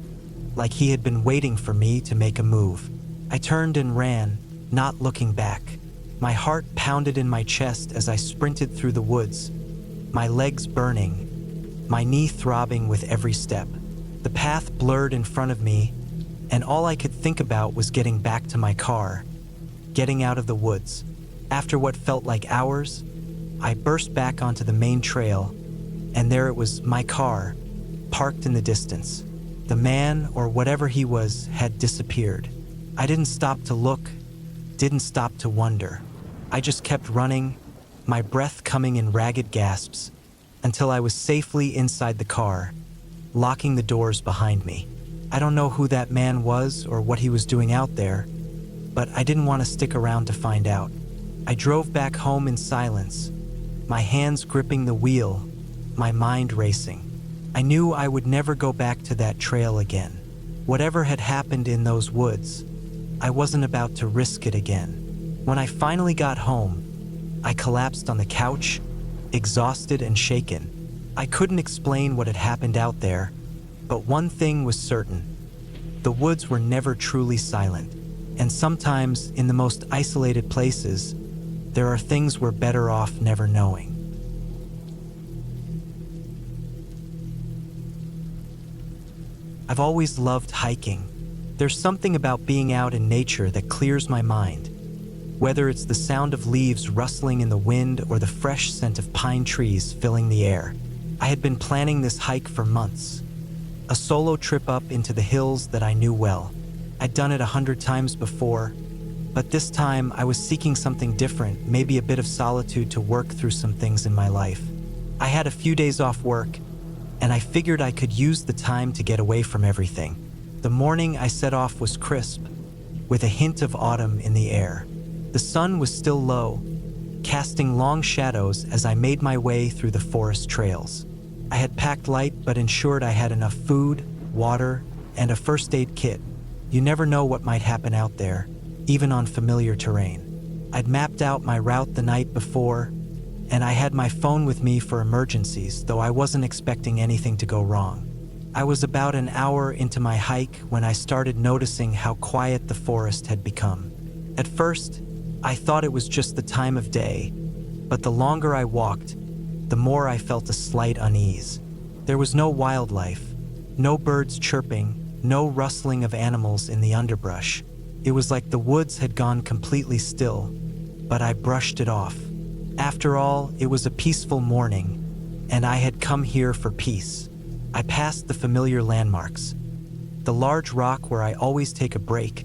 like he had been waiting for me to make a move. I turned and ran, not looking back. My heart pounded in my chest as I sprinted through the woods, my legs burning, my knee throbbing with every step. The path blurred in front of me, and all I could think about was getting back to my car, getting out of the woods. After what felt like hours, I burst back onto the main trail, and there it was, my car, parked in the distance. The man, or whatever he was, had disappeared. I didn't stop to look, didn't stop to wonder. I just kept running, my breath coming in ragged gasps, until I was safely inside the car, locking the doors behind me. I don't know who that man was or what he was doing out there, but I didn't want to stick around to find out. I drove back home in silence, my hands gripping the wheel, my mind racing. I knew I would never go back to that trail again. Whatever had happened in those woods, I wasn't about to risk it again. When I finally got home, I collapsed on the couch, exhausted and shaken. I couldn't explain what had happened out there, but one thing was certain. The woods were never truly silent, and sometimes in the most isolated places, there are things we're better off never knowing. I've always loved hiking. There's something about being out in nature that clears my mind. Whether it's the sound of leaves rustling in the wind or the fresh scent of pine trees filling the air. I had been planning this hike for months. A solo trip up into the hills that I knew well. I'd done it 100 times before, but this time I was seeking something different, maybe a bit of solitude to work through some things in my life. I had a few days off work, and I figured I could use the time to get away from everything. The morning I set off was crisp, with a hint of autumn in the air. The sun was still low, casting long shadows as I made my way through the forest trails. I had packed light but ensured I had enough food, water, and a first aid kit. You never know what might happen out there, even on familiar terrain. I'd mapped out my route the night before, and I had my phone with me for emergencies, though I wasn't expecting anything to go wrong. I was about an hour into my hike when I started noticing how quiet the forest had become. At first, I thought it was just the time of day, but the longer I walked, the more I felt a slight unease. There was no wildlife, no birds chirping, no rustling of animals in the underbrush. It was like the woods had gone completely still, but I brushed it off. After all, it was a peaceful morning, and I had come here for peace. I passed the familiar landmarks. The large rock where I always take a break,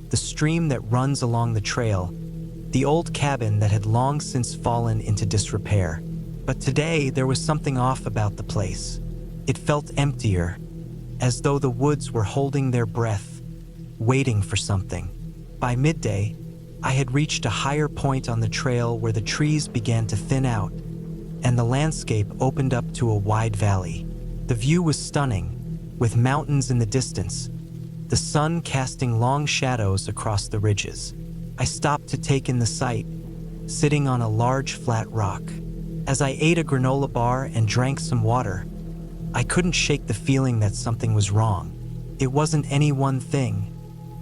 the stream that runs along the trail, the old cabin that had long since fallen into disrepair. But today, there was something off about the place. It felt emptier, as though the woods were holding their breath, waiting for something. By midday, I had reached a higher point on the trail where the trees began to thin out, and the landscape opened up to a wide valley. The view was stunning, with mountains in the distance, the sun casting long shadows across the ridges. I stopped to take in the sight, sitting on a large flat rock. As I ate a granola bar and drank some water, I couldn't shake the feeling that something was wrong. It wasn't any one thing,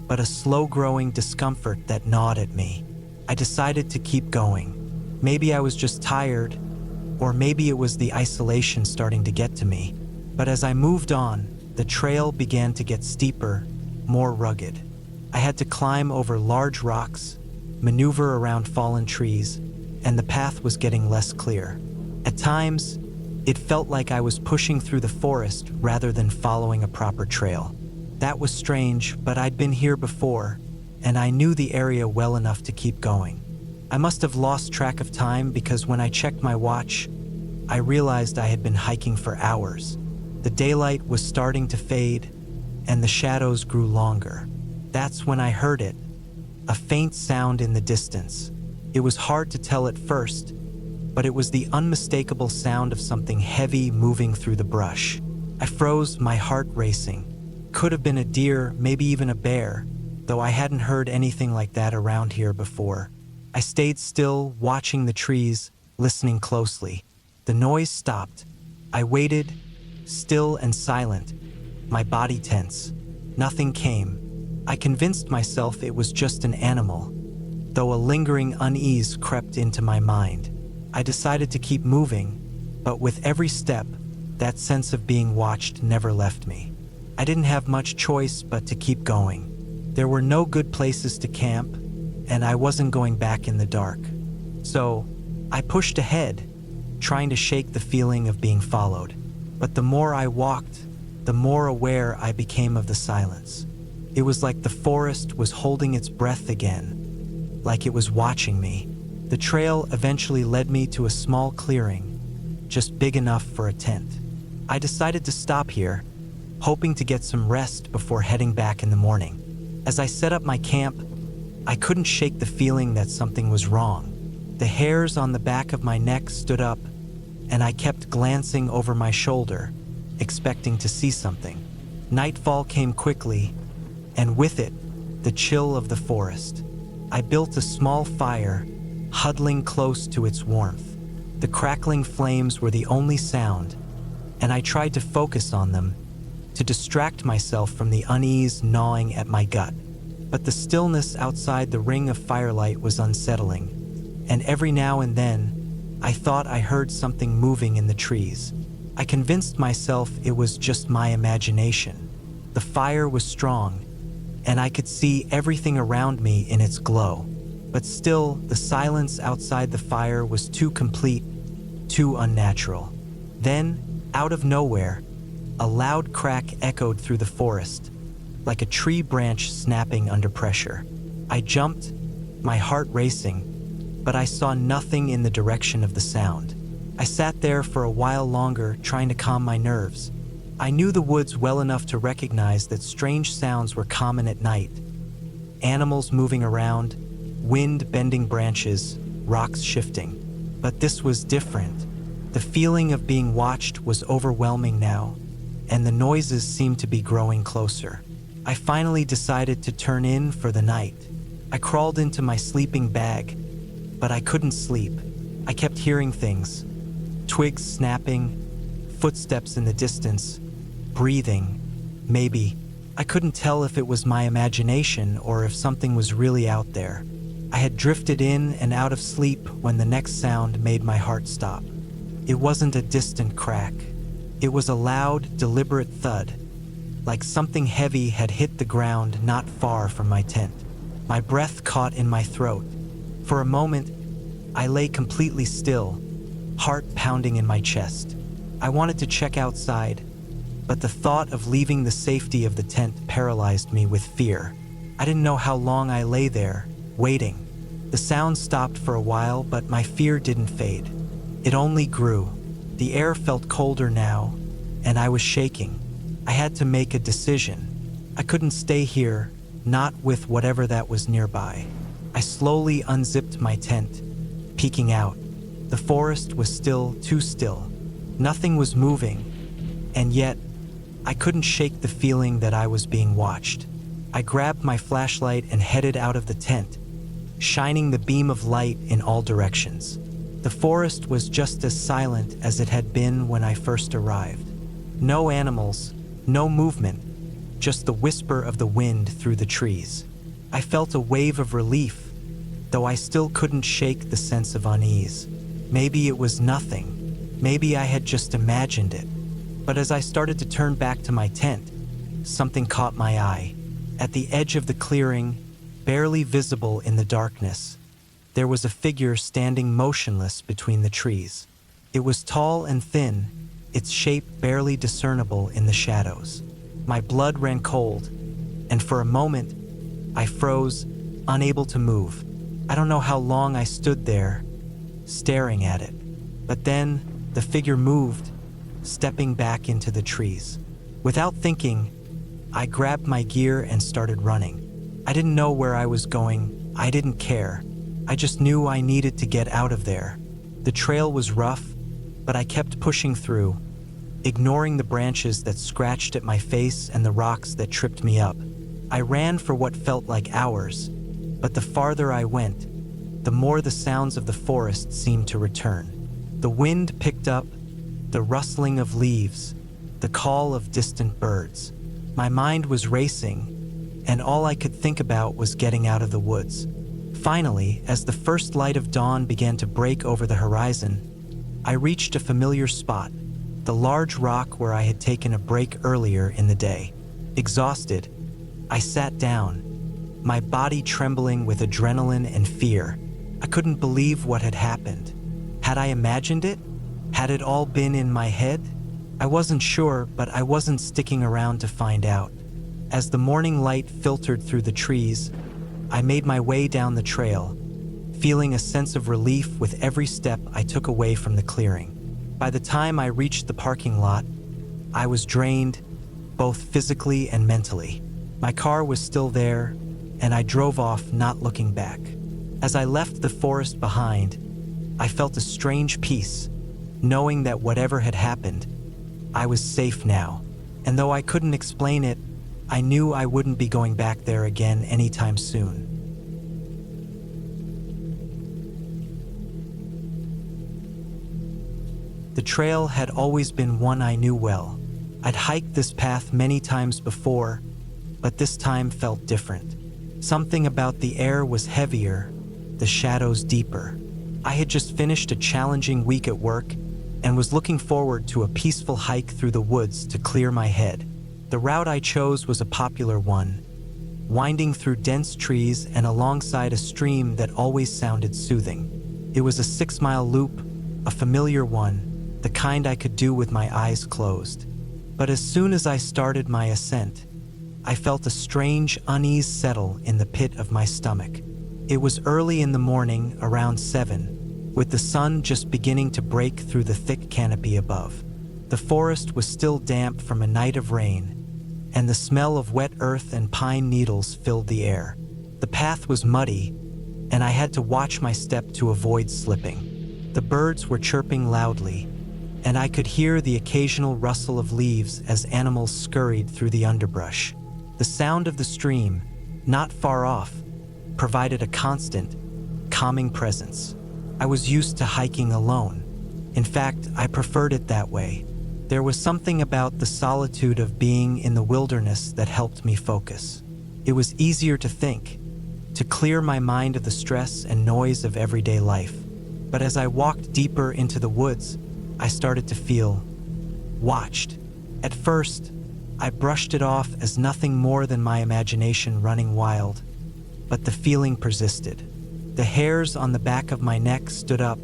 but a slow-growing discomfort that gnawed at me. I decided to keep going. Maybe I was just tired, or maybe it was the isolation starting to get to me. But as I moved on, the trail began to get steeper, more rugged. I had to climb over large rocks, maneuver around fallen trees, and the path was getting less clear. At times, it felt like I was pushing through the forest rather than following a proper trail. That was strange, but I'd been here before, and I knew the area well enough to keep going. I must have lost track of time because when I checked my watch, I realized I had been hiking for hours. The daylight was starting to fade, and the shadows grew longer. That's when I heard it, a faint sound in the distance. It was hard to tell at first, but it was the unmistakable sound of something heavy moving through the brush. I froze, my heart racing. Could have been a deer, maybe even a bear, though I hadn't heard anything like that around here before. I stayed still, watching the trees, listening closely. The noise stopped. I waited, still and silent, my body tense. Nothing came. I convinced myself it was just an animal, though a lingering unease crept into my mind. I decided to keep moving, but with every step, that sense of being watched never left me. I didn't have much choice but to keep going. There were no good places to camp, and I wasn't going back in the dark. So, I pushed ahead, trying to shake the feeling of being followed. But the more I walked, the more aware I became of the silence. It was like the forest was holding its breath again, like it was watching me. The trail eventually led me to a small clearing, just big enough for a tent. I decided to stop here, hoping to get some rest before heading back in the morning. As I set up my camp, I couldn't shake the feeling that something was wrong. The hairs on the back of my neck stood up, and I kept glancing over my shoulder, expecting to see something. Nightfall came quickly, and with it, the chill of the forest. I built a small fire, huddling close to its warmth. The crackling flames were the only sound, and I tried to focus on them, to distract myself from the unease gnawing at my gut. But the stillness outside the ring of firelight was unsettling, and every now and then, I thought I heard something moving in the trees. I convinced myself it was just my imagination. The fire was strong, and I could see everything around me in its glow. But still, the silence outside the fire was too complete, too unnatural. Then, out of nowhere, a loud crack echoed through the forest, like a tree branch snapping under pressure. I jumped, my heart racing, but I saw nothing in the direction of the sound. I sat there for a while longer, trying to calm my nerves. I knew the woods well enough to recognize that strange sounds were common at night. Animals moving around, wind bending branches, rocks shifting. But this was different. The feeling of being watched was overwhelming now, and the noises seemed to be growing closer. I finally decided to turn in for the night. I crawled into my sleeping bag, but I couldn't sleep. I kept hearing things. Twigs snapping, footsteps in the distance, breathing, maybe. I couldn't tell if it was my imagination or if something was really out there. I had drifted in and out of sleep when the next sound made my heart stop. It wasn't a distant crack. It was a loud, deliberate thud, like something heavy had hit the ground not far from my tent. My breath caught in my throat. For a moment, I lay completely still, heart pounding in my chest. I wanted to check outside, but the thought of leaving the safety of the tent paralyzed me with fear. I didn't know how long I lay there, waiting. The sound stopped for a while, but my fear didn't fade. It only grew. The air felt colder now, and I was shaking. I had to make a decision. I couldn't stay here, not with whatever that was nearby. I slowly unzipped my tent, peeking out. The forest was still too still. Nothing was moving, and yet, I couldn't shake the feeling that I was being watched. I grabbed my flashlight and headed out of the tent, shining the beam of light in all directions. The forest was just as silent as it had been when I first arrived. No animals, no movement, just the whisper of the wind through the trees. I felt a wave of relief, though I still couldn't shake the sense of unease. Maybe it was nothing. Maybe I had just imagined it. But as I started to turn back to my tent, something caught my eye. At the edge of the clearing, barely visible in the darkness, there was a figure standing motionless between the trees. It was tall and thin, its shape barely discernible in the shadows. My blood ran cold, and for a moment, I froze, unable to move. I don't know how long I stood there, staring at it. But then, the figure moved, stepping back into the trees. Without thinking, I grabbed my gear and started running. I didn't know where I was going. I didn't care. I just knew I needed to get out of there. The trail was rough, but I kept pushing through, ignoring the branches that scratched at my face and the rocks that tripped me up. I ran for what felt like hours, but the farther I went, the more the sounds of the forest seemed to return. The wind picked up, the rustling of leaves, the call of distant birds. My mind was racing, and all I could think about was getting out of the woods. Finally, as the first light of dawn began to break over the horizon, I reached a familiar spot, the large rock where I had taken a break earlier in the day. Exhausted, I sat down, my body trembling with adrenaline and fear. I couldn't believe what had happened. Had I imagined it? Had it all been in my head? I wasn't sure, but I wasn't sticking around to find out. As the morning light filtered through the trees, I made my way down the trail, feeling a sense of relief with every step I took away from the clearing. By the time I reached the parking lot, I was drained, both physically and mentally. My car was still there, and I drove off, not looking back. As I left the forest behind, I felt a strange peace, knowing that whatever had happened, I was safe now. And though I couldn't explain it, I knew I wouldn't be going back there again anytime soon. The trail had always been one I knew well. I'd hiked this path many times before, but this time felt different. Something about the air was heavier, the shadows deeper. I had just finished a challenging week at work and was looking forward to a peaceful hike through the woods to clear my head. The route I chose was a popular one, winding through dense trees and alongside a stream that always sounded soothing. It was a 6-mile loop, a familiar one, the kind I could do with my eyes closed. But as soon as I started my ascent, I felt a strange unease settle in the pit of my stomach. It was early in the morning, around 7, with the sun just beginning to break through the thick canopy above. The forest was still damp from a night of rain, and the smell of wet earth and pine needles filled the air. The path was muddy, and I had to watch my step to avoid slipping. The birds were chirping loudly, and I could hear the occasional rustle of leaves as animals scurried through the underbrush. The sound of the stream, not far off, provided a constant, calming presence. I was used to hiking alone. In fact, I preferred it that way. There was something about the solitude of being in the wilderness that helped me focus. It was easier to think, to clear my mind of the stress and noise of everyday life. But as I walked deeper into the woods, I started to feel watched. At first, I brushed it off as nothing more than my imagination running wild, but the feeling persisted. The hairs on the back of my neck stood up,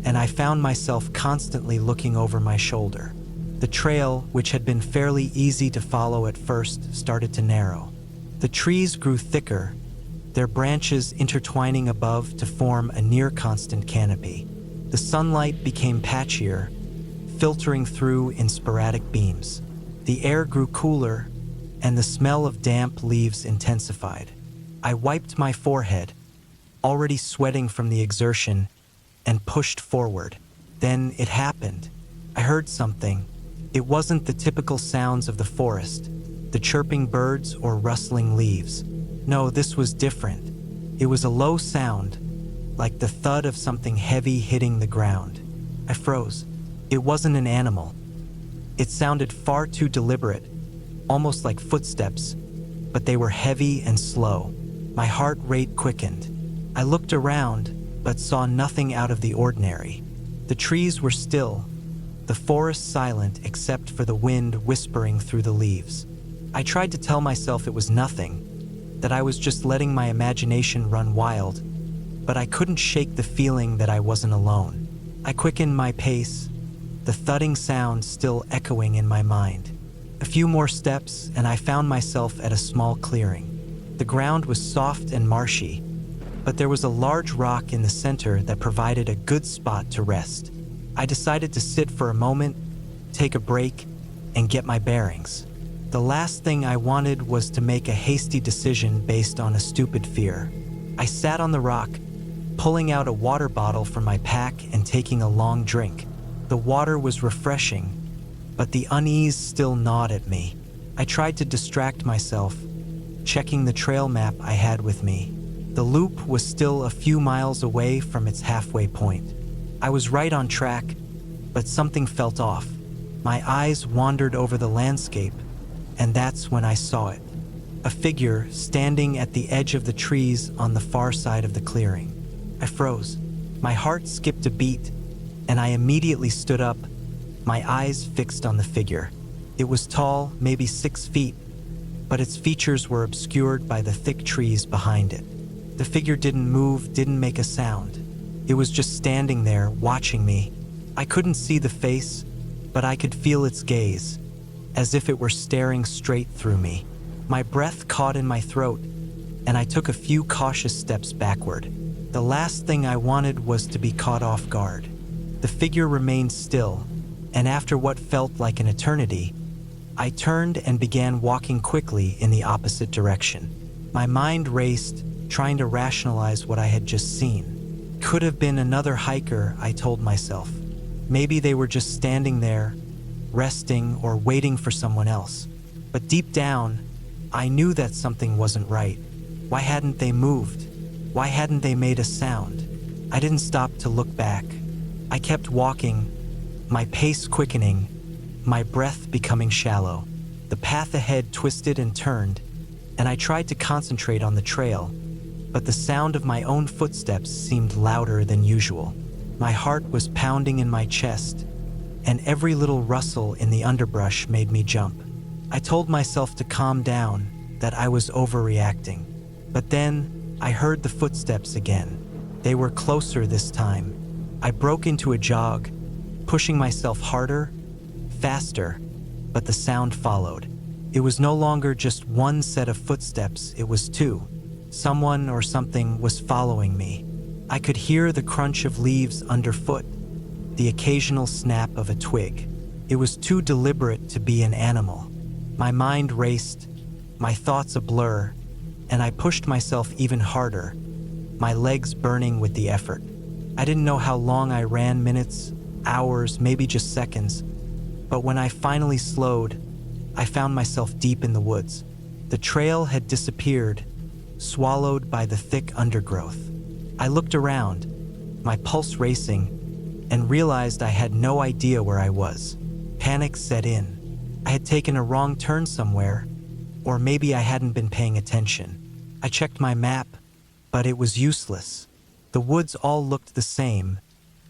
and I found myself constantly looking over my shoulder. The trail, which had been fairly easy to follow at first, started to narrow. The trees grew thicker, their branches intertwining above to form a near-constant canopy. The sunlight became patchier, filtering through in sporadic beams. The air grew cooler, and the smell of damp leaves intensified. I wiped my forehead, already sweating from the exertion, and pushed forward. Then it happened. I heard something. It wasn't the typical sounds of the forest, the chirping birds or rustling leaves. No, this was different. It was a low sound, like the thud of something heavy hitting the ground. I froze. It wasn't an animal. It sounded far too deliberate, almost like footsteps, but they were heavy and slow. My heart rate quickened. I looked around, but saw nothing out of the ordinary. The trees were still, the forest silent except for the wind whispering through the leaves. I tried to tell myself it was nothing, that I was just letting my imagination run wild, but I couldn't shake the feeling that I wasn't alone. I quickened my pace, the thudding sound still echoing in my mind. A few more steps, and I found myself at a small clearing. The ground was soft and marshy, but there was a large rock in the center that provided a good spot to rest. I decided to sit for a moment, take a break, and get my bearings. The last thing I wanted was to make a hasty decision based on a stupid fear. I sat on the rock, pulling out a water bottle from my pack and taking a long drink. The water was refreshing, but the unease still gnawed at me. I tried to distract myself, checking the trail map I had with me. The loop was still a few miles away from its halfway point. I was right on track, but something felt off. My eyes wandered over the landscape, and that's when I saw it. A figure standing at the edge of the trees on the far side of the clearing. I froze. My heart skipped a beat, and I immediately stood up, my eyes fixed on the figure. It was tall, maybe 6 feet, but its features were obscured by the thick trees behind it. The figure didn't move, didn't make a sound. It was just standing there, watching me. I couldn't see the face, but I could feel its gaze, as if it were staring straight through me. My breath caught in my throat, and I took a few cautious steps backward. The last thing I wanted was to be caught off guard. The figure remained still, and after what felt like an eternity, I turned and began walking quickly in the opposite direction. My mind raced, trying to rationalize what I had just seen. Could have been another hiker, I told myself. Maybe they were just standing there, resting or waiting for someone else. But deep down, I knew that something wasn't right. Why hadn't they moved? Why hadn't they made a sound? I didn't stop to look back. I kept walking, my pace quickening, my breath becoming shallow. The path ahead twisted and turned, and I tried to concentrate on the trail, but the sound of my own footsteps seemed louder than usual. My heart was pounding in my chest, and every little rustle in the underbrush made me jump. I told myself to calm down, that I was overreacting. But then, I heard the footsteps again. They were closer this time. I broke into a jog, pushing myself harder, faster, but the sound followed. It was no longer just one set of footsteps, it was 2. Someone or something was following me. I could hear the crunch of leaves underfoot, the occasional snap of a twig. It was too deliberate to be an animal. My mind raced, my thoughts a blur, and I pushed myself even harder, my legs burning with the effort. I didn't know how long I ran, minutes, hours, maybe just seconds, but when I finally slowed, I found myself deep in the woods. The trail had disappeared, swallowed by the thick undergrowth. I looked around, my pulse racing, and realized I had no idea where I was. Panic set in. I had taken a wrong turn somewhere, or maybe I hadn't been paying attention. I checked my map, but it was useless. The woods all looked the same,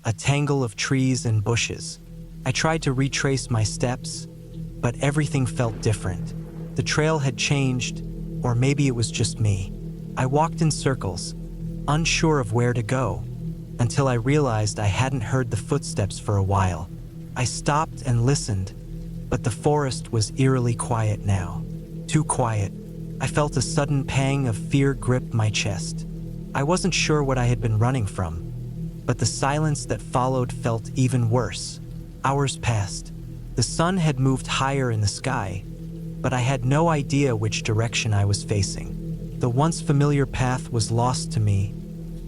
a tangle of trees and bushes. I tried to retrace my steps, but everything felt different. The trail had changed, or maybe it was just me. I walked in circles, unsure of where to go, until I realized I hadn't heard the footsteps for a while. I stopped and listened, but the forest was eerily quiet now. Too quiet. I felt a sudden pang of fear grip my chest. I wasn't sure what I had been running from, but the silence that followed felt even worse. Hours passed. The sun had moved higher in the sky, but I had no idea which direction I was facing. The once familiar path was lost to me,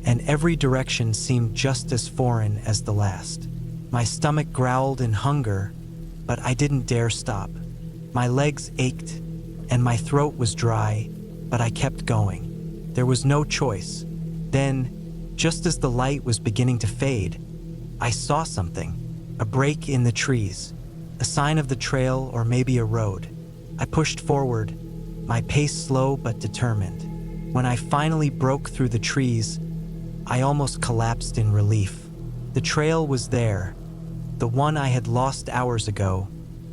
and every direction seemed just as foreign as the last. My stomach growled in hunger, but I didn't dare stop. My legs ached, and my throat was dry, but I kept going. There was no choice. Then, just as the light was beginning to fade, I saw something. A break in the trees. A sign of the trail or maybe a road. I pushed forward, my pace slow but determined. When I finally broke through the trees, I almost collapsed in relief. The trail was there, the one I had lost hours ago,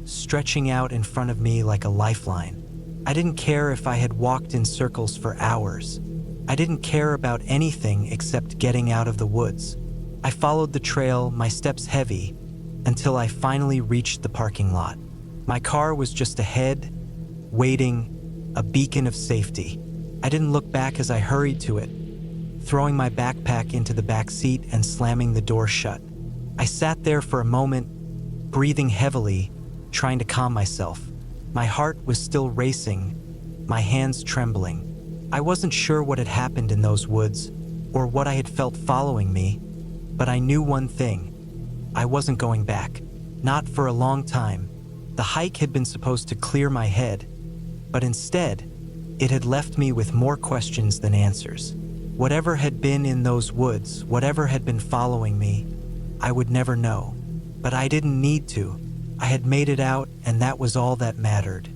stretching out in front of me like a lifeline. I didn't care if I had walked in circles for hours. I didn't care about anything except getting out of the woods. I followed the trail, my steps heavy, until I finally reached the parking lot. My car was just ahead, waiting, a beacon of safety. I didn't look back as I hurried to it, throwing my backpack into the back seat and slamming the door shut. I sat there for a moment, breathing heavily, trying to calm myself. My heart was still racing, my hands trembling. I wasn't sure what had happened in those woods, or what I had felt following me, but I knew one thing. I wasn't going back. Not for a long time. The hike had been supposed to clear my head, but instead, it had left me with more questions than answers. Whatever had been in those woods, whatever had been following me, I would never know. But I didn't need to. I had made it out, and that was all that mattered.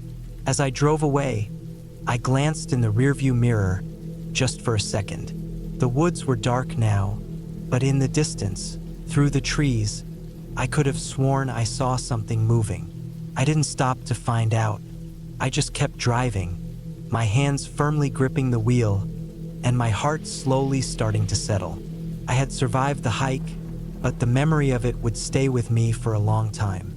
As I drove away, I glanced in the rearview mirror, just for a second. The woods were dark now, but in the distance, through the trees, I could have sworn I saw something moving. I didn't stop to find out. I just kept driving, my hands firmly gripping the wheel, and my heart slowly starting to settle. I had survived the hike, but the memory of it would stay with me for a long time.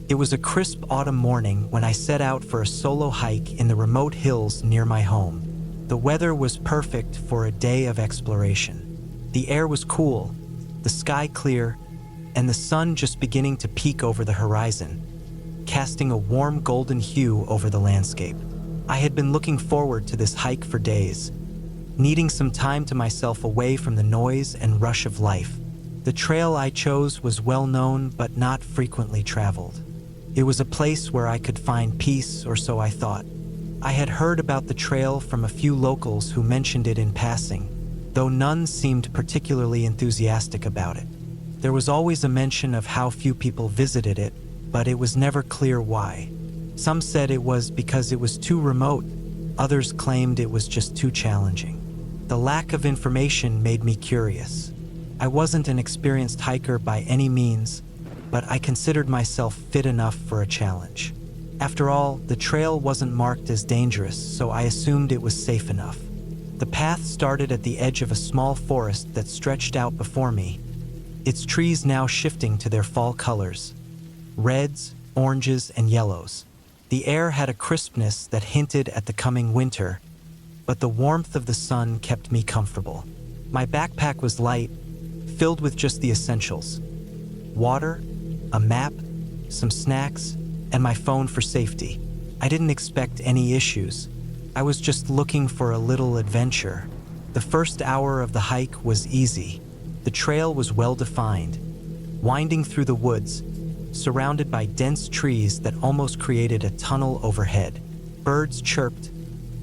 It was a crisp autumn morning when I set out for a solo hike in the remote hills near my home. The weather was perfect for a day of exploration. The air was cool, the sky clear, and the sun just beginning to peek over the horizon, casting a warm golden hue over the landscape. I had been looking forward to this hike for days, needing some time to myself away from the noise and rush of life. The trail I chose was well known but not frequently traveled. It was a place where I could find peace, or so I thought. I had heard about the trail from a few locals who mentioned it in passing, though none seemed particularly enthusiastic about it. There was always a mention of how few people visited it, but it was never clear why. Some said it was because it was too remote, others claimed it was just too challenging. The lack of information made me curious. I wasn't an experienced hiker by any means, but I considered myself fit enough for a challenge. After all, the trail wasn't marked as dangerous, so I assumed it was safe enough. The path started at the edge of a small forest that stretched out before me, its trees now shifting to their fall colors: reds, oranges, and yellows. The air had a crispness that hinted at the coming winter, but the warmth of the sun kept me comfortable. My backpack was light, filled with just the essentials: water, a map, some snacks, and my phone for safety. I didn't expect any issues. I was just looking for a little adventure. The first hour of the hike was easy. The trail was well defined, winding through the woods, surrounded by dense trees that almost created a tunnel overhead. Birds chirped,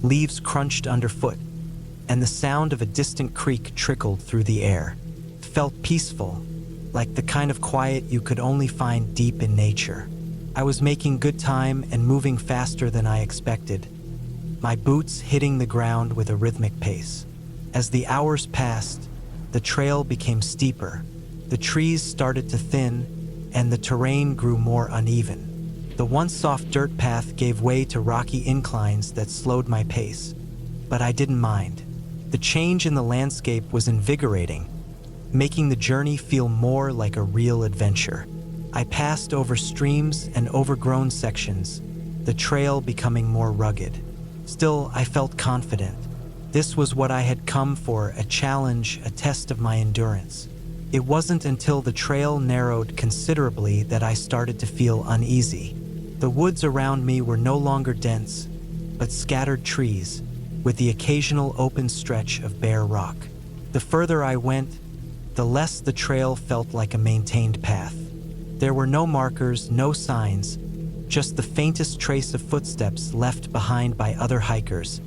leaves crunched underfoot, and the sound of a distant creek trickled through the air. It felt peaceful, like the kind of quiet you could only find deep in nature. I was making good time and moving faster than I expected, my boots hitting the ground with a rhythmic pace. As the hours passed, the trail became steeper. The trees started to thin, and the terrain grew more uneven. The once soft dirt path gave way to rocky inclines that slowed my pace, but I didn't mind. The change in the landscape was invigorating, making the journey feel more like a real adventure. I passed over streams and overgrown sections, the trail becoming more rugged. Still, I felt confident. This was what I had come for, a challenge, a test of my endurance. It wasn't until the trail narrowed considerably that I started to feel uneasy. The woods around me were no longer dense, but scattered trees, with the occasional open stretch of bare rock. The further I went, the less the trail felt like a maintained path. There were no markers, no signs, just the faintest trace of footsteps left behind by other hikers,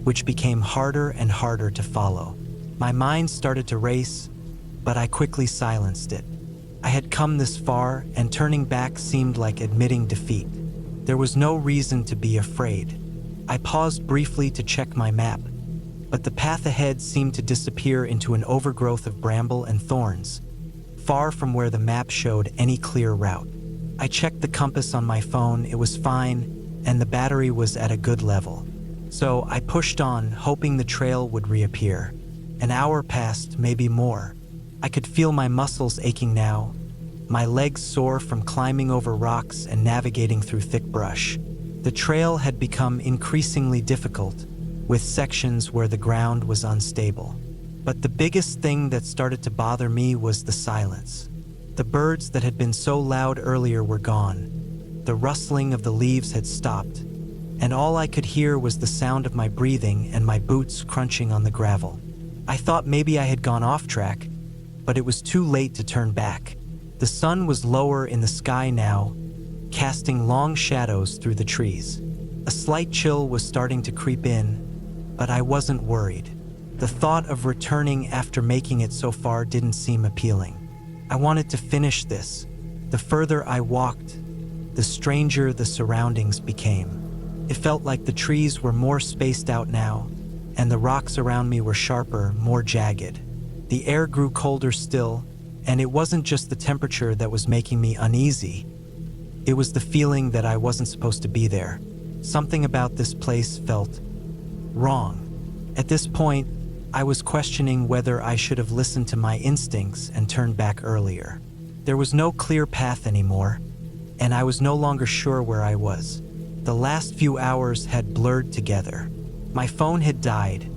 which became harder and harder to follow. My mind started to race, but I quickly silenced it. I had come this far, and turning back seemed like admitting defeat. There was no reason to be afraid. I paused briefly to check my map, but the path ahead seemed to disappear into an overgrowth of bramble and thorns, far from where the map showed any clear route. I checked the compass on my phone, it was fine, and the battery was at a good level. So I pushed on, hoping the trail would reappear. An hour passed, maybe more. I could feel my muscles aching now, my legs sore from climbing over rocks and navigating through thick brush. The trail had become increasingly difficult, with sections where the ground was unstable. But the biggest thing that started to bother me was the silence. The birds that had been so loud earlier were gone. The rustling of the leaves had stopped, and all I could hear was the sound of my breathing and my boots crunching on the gravel. I thought maybe I had gone off track, but it was too late to turn back. The sun was lower in the sky now, casting long shadows through the trees. A slight chill was starting to creep in, but I wasn't worried. The thought of returning after making it so far didn't seem appealing. I wanted to finish this. The further I walked, the stranger the surroundings became. It felt like the trees were more spaced out now, and the rocks around me were sharper, more jagged. The air grew colder still, and it wasn't just the temperature that was making me uneasy. It was the feeling that I wasn't supposed to be there. Something about this place felt wrong. At this point, I was questioning whether I should have listened to my instincts and turned back earlier. There was no clear path anymore, and I was no longer sure where I was. The last few hours had blurred together. My phone had died,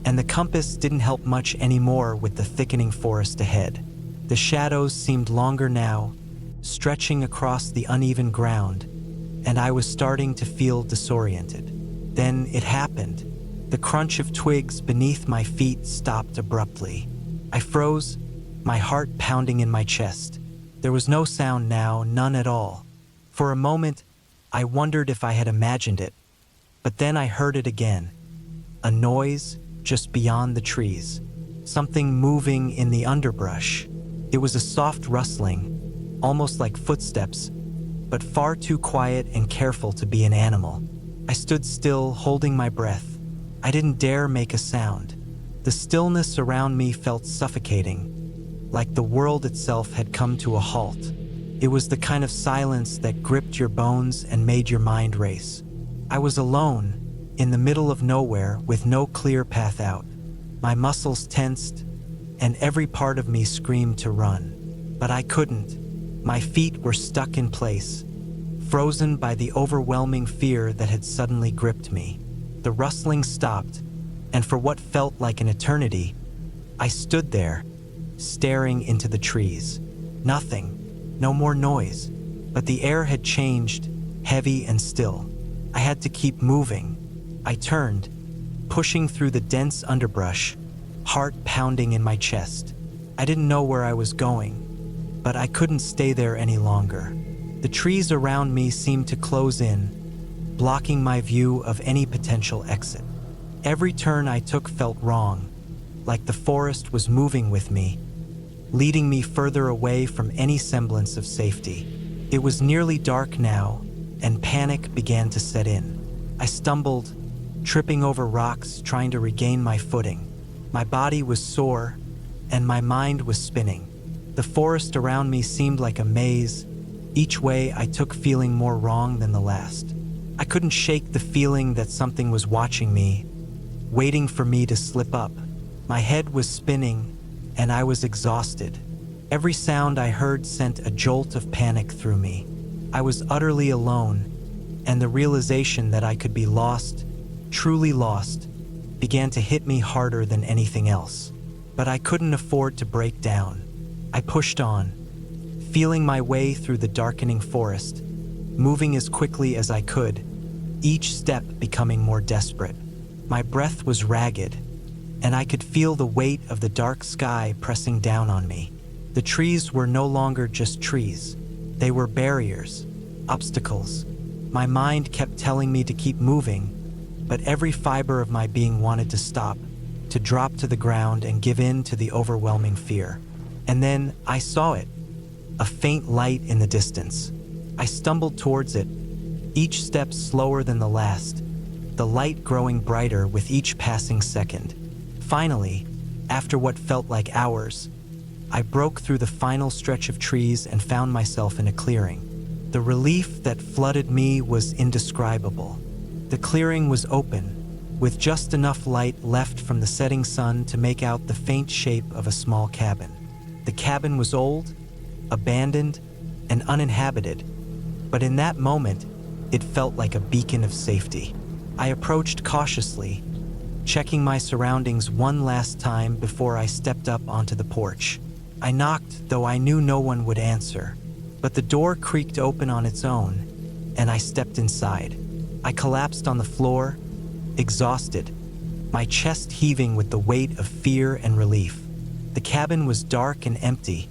and the compass didn't help much anymore with the thickening forest ahead. The shadows seemed longer now, stretching across the uneven ground, and I was starting to feel disoriented. Then it happened. The crunch of twigs beneath my feet stopped abruptly. I froze, my heart pounding in my chest. There was no sound now, none at all. For a moment, I wondered if I had imagined it, but then I heard it again. A noise just beyond the trees. Something moving in the underbrush. It was a soft rustling, almost like footsteps, but far too quiet and careful to be an animal. I stood still, holding my breath. I didn't dare make a sound. The stillness around me felt suffocating, like the world itself had come to a halt. It was the kind of silence that gripped your bones and made your mind race. I was alone, in the middle of nowhere, with no clear path out. My muscles tensed, and every part of me screamed to run. But I couldn't. My feet were stuck in place, frozen by the overwhelming fear that had suddenly gripped me. The rustling stopped, and for what felt like an eternity, I stood there, staring into the trees. Nothing, no more noise, but the air had changed, heavy and still. I had to keep moving. I turned, pushing through the dense underbrush, heart pounding in my chest. I didn't know where I was going, but I couldn't stay there any longer. The trees around me seemed to close in, blocking my view of any potential exit. Every turn I took felt wrong, like the forest was moving with me, leading me further away from any semblance of safety. It was nearly dark now, and panic began to set in. I stumbled, tripping over rocks, trying to regain my footing. My body was sore, and my mind was spinning. The forest around me seemed like a maze, each way I took feeling more wrong than the last. I couldn't shake the feeling that something was watching me, waiting for me to slip up. My head was spinning, and I was exhausted. Every sound I heard sent a jolt of panic through me. I was utterly alone, and the realization that I could be lost, truly lost, began to hit me harder than anything else. But I couldn't afford to break down. I pushed on, feeling my way through the darkening forest, moving as quickly as I could, each step becoming more desperate. My breath was ragged, and I could feel the weight of the dark sky pressing down on me. The trees were no longer just trees. They were barriers, obstacles. My mind kept telling me to keep moving, but every fiber of my being wanted to stop, to drop to the ground and give in to the overwhelming fear. And then I saw it, a faint light in the distance. I stumbled towards it, each step slower than the last, the light growing brighter with each passing second. Finally, after what felt like hours, I broke through the final stretch of trees and found myself in a clearing. The relief that flooded me was indescribable. The clearing was open, with just enough light left from the setting sun to make out the faint shape of a small cabin. The cabin was old, abandoned, and uninhabited, but in that moment, it felt like a beacon of safety. I approached cautiously, checking my surroundings one last time before I stepped up onto the porch. I knocked, though I knew no one would answer, but the door creaked open on its own, and I stepped inside. I collapsed on the floor, exhausted, my chest heaving with the weight of fear and relief. The cabin was dark and empty,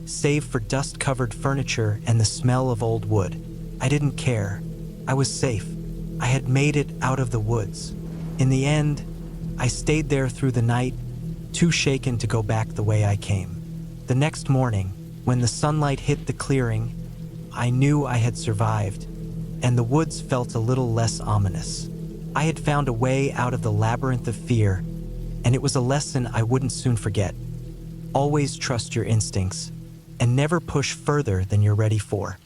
save for dust-covered furniture and the smell of old wood. I didn't care. I was safe. I had made it out of the woods. In the end, I stayed there through the night, too shaken to go back the way I came. The next morning, when the sunlight hit the clearing, I knew I had survived, and the woods felt a little less ominous. I had found a way out of the labyrinth of fear, and it was a lesson I wouldn't soon forget. Always trust your instincts, and never push further than you're ready for.